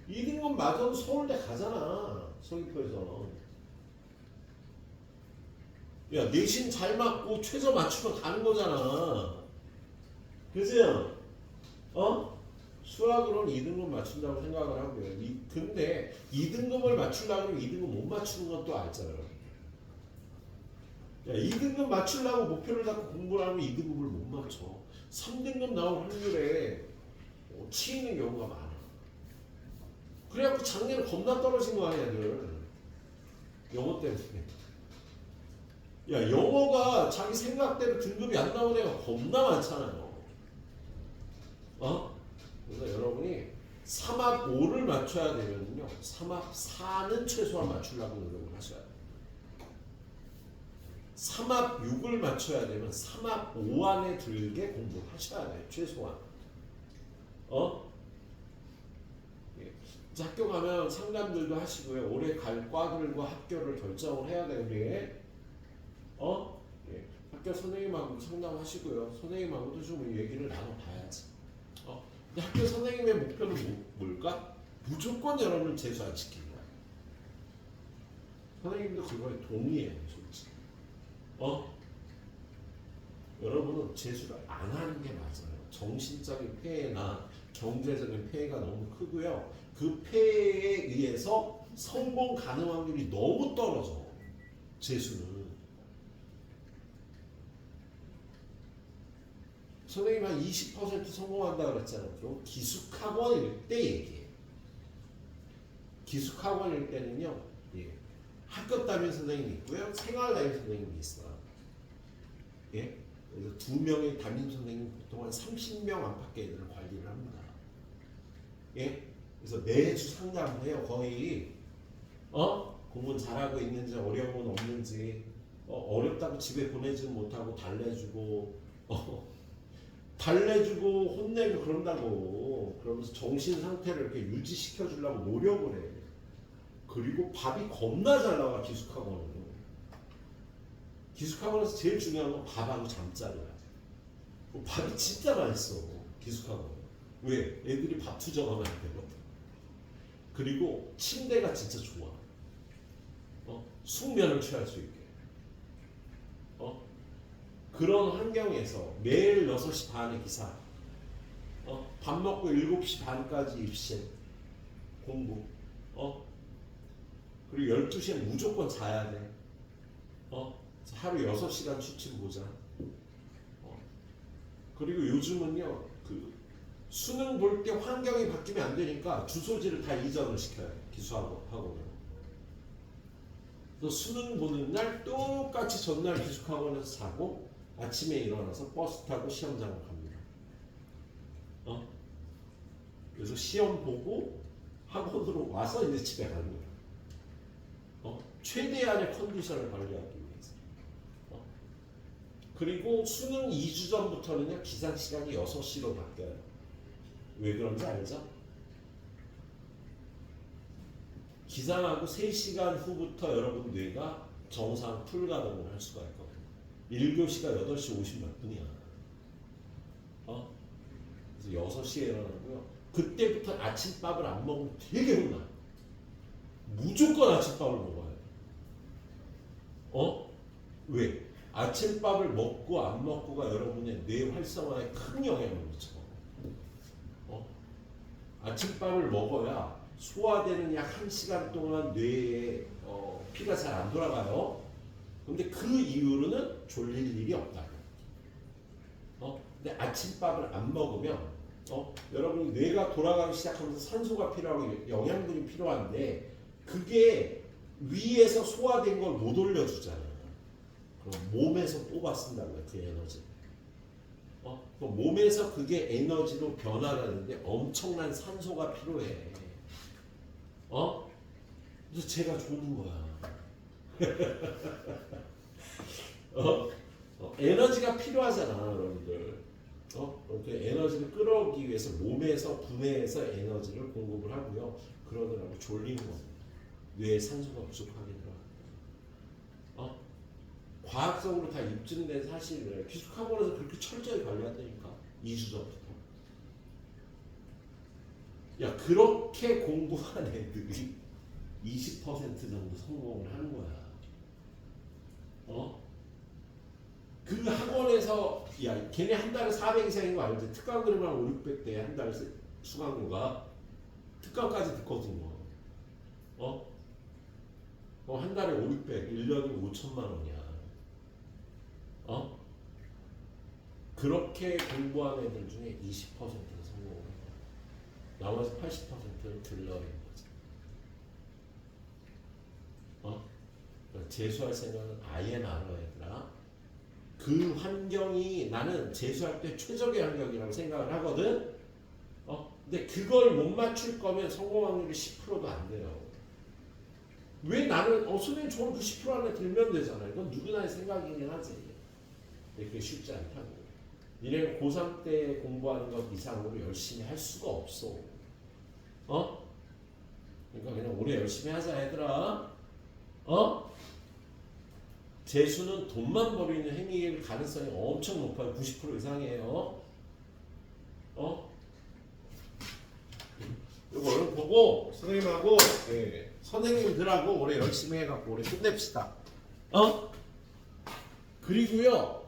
2등급 맞아도 서울대 가잖아. 서귀포에서. 야, 내신 잘 맞고 최저 맞추면 가는 거잖아. 그죠? 수학으로는 2등급 맞춘다고 생각을 하고요. 근데 2등급을 맞추려고 하면 2등급 못 맞추는 것도 알잖아요. 야, 2등급 맞추려고 목표를 잡고 공부를 하면 2등급을 못 맞춰. 3등급 나올 확률에 치이는 경우가 많아. 그래갖고 작년에 겁나 떨어진 거 아니야, 애들. 영어 때문에. 야, 영어가 자기 생각대로 등급이 안 나오는 애가 겁나 많잖아요. 그래서 여러분이 3합 5를 맞춰야 되면요, 3합 4는 최소한 맞추려고 노력을 하셔야 돼요. 3합 6을 맞춰야 되면 3합 5 안에 들게 공부를 하셔야 돼요, 최소한. 이제 학교 가면 상담들도 하시고요. 올해 갈 과들과 학교를 결정을 해야 돼요, 우리. 학교 선생님하고 상담하시고요. 선생님하고도 좀 얘기를 나눠봐야지. 근데 학교 선생님의 목표는 뭘까? 무조건 여러분을 재수 안 시키는 거야. 선생님도 그거에 동의해요, 솔직히. 여러분은 재수를 안 하는 게 맞아요. 정신적인 폐해나 경제적인 폐해가 너무 크고요. 그 폐해에 의해서 성공 가능 확률이 너무 떨어져. 재수는. 선생님 한 20% 성공한다 그랬잖아요. 그럼 기숙학원일 때 얘기해요. 기숙학원일 때는요, 학급 담임 선생님이 있고요, 생활 담임 선생님이 있어요. 그래서 2명의 담임 선생님 보통 한 30명 안팎의 애들을 관리를 합니다. 그래서 매주 상담을 해요. 공부는 잘하고 있는지 어려운 건 없는지 어렵다고 집에 보내지는 못하고 달래주고 달래주고 혼내고 그런다고. 그러면서 정신 상태를 이렇게 유지시켜 주려고 노력을 해. 그리고 밥이 겁나 잘 나와 기숙학원은. 기숙학원에서 제일 중요한 건 밥하고 잠자리야. 밥이 진짜 맛있어 기숙학원. 왜? 애들이 밥 투정하면 안 되거든. 그리고 침대가 진짜 좋아. 숙면을 취할 수 있게. 그런 환경에서 매일 6시 반에 기사, 밥 먹고 7시 반까지 입실, 공부, 그리고 12시에 무조건 자야 돼. 하루 6시간 취침 보자. 그리고 요즘은요, 그 수능 볼 때 환경이 바뀌면 안 되니까 주소지를 다 이전을 시켜요. 기숙학원은. 그래서 수능 보는 날 똑같이 전날 기숙학원에서 자고 아침에 일어나서 버스 타고 시험장을 갑니다. 그래서 시험 보고 학원으로 와서 이제 집에 가는 거예요. 최대한의 컨디션을 관리하기 위해서. 그리고 수능 2주 전부터는요, 기상 시간이 6시로 바뀌어요. 왜 그런지 알죠? 기상하고 3시간 후부터 여러분 뇌가 정상 풀가동을 할 수가 있거든요. 1교시가 8시 50몇 분이야. 그래서 6시에 일어나고요. 그때부터 아침밥을 안 먹으면 되게 혼나. 무조건 아침밥을 먹어야 돼. 왜? 아침밥을 먹고 안 먹고가 여러분의 뇌 활성화에 큰 영향을 미쳐. 아침밥을 먹어야 소화되는 약 1시간 동안 뇌에 피가 잘 안 돌아가요. 근데 그 이후로는 졸릴 일이 없다고. 근데 아침밥을 안 먹으면 여러분이 뇌가 돌아가기 시작하면서 산소가 필요하고 영양분이 필요한데 그게 위에서 소화된 걸 못 올려주잖아요. 그럼 몸에서 뽑아 쓴다고요, 그 에너지. 몸에서 그게 에너지로 변화하는데 엄청난 산소가 필요해. 그래서 제가 조는 거야. 에너지가 필요하잖아, 여러분들. 그 에너지를 끌어오기 위해서 몸에서 분해해서 에너지를 공급을 하고요. 그러더라고 졸리는 겁니다. 뇌에 산소가 부족하게 들어가. 과학적으로 다 입증된 사실을 기숙학원에서 그렇게 철저히 관리한다니까. 2주 전부터. 야, 그렇게 공부한 애들이 20% 정도 성공을 하는 거야. 그 학원에서 야, 걔네 한 달에 400 이상인 거 알지? 특강 그러면 5, 600대 한 달 수강료가 특강까지 듣거든요. 한 달에 5, 600, 1년이면 5천만 원이야. 그렇게 공부한 애들 중에 20%는 성공을 해요. 나머지 80%는 들러인 거지. 재수할 생각은 아예 말아, 얘들아. 그 환경이 나는 재수할 때 최적의 환경이라고 생각을 하거든. 근데 그걸 못 맞출 거면 성공 확률이 10%도 안 돼요. 왜 나는 선생님 저는 그 10% 안에 들면 되잖아요. 이건 누구나의 생각이긴 하지. 근데 그게 쉽지 않다고. 니네 고3 때 공부하는 것 이상으로 열심히 할 수가 없어. 그러니까 그냥 올해 열심히 하자, 얘들아. 재수는 돈만 버리는 행위일 가능성이 엄청 높아요. 90% 이상이에요. 이거 얼른 보고 선생님하고 선생님들하고 올해 열심히 해갖고 올해 끝냅시다. 그리고요.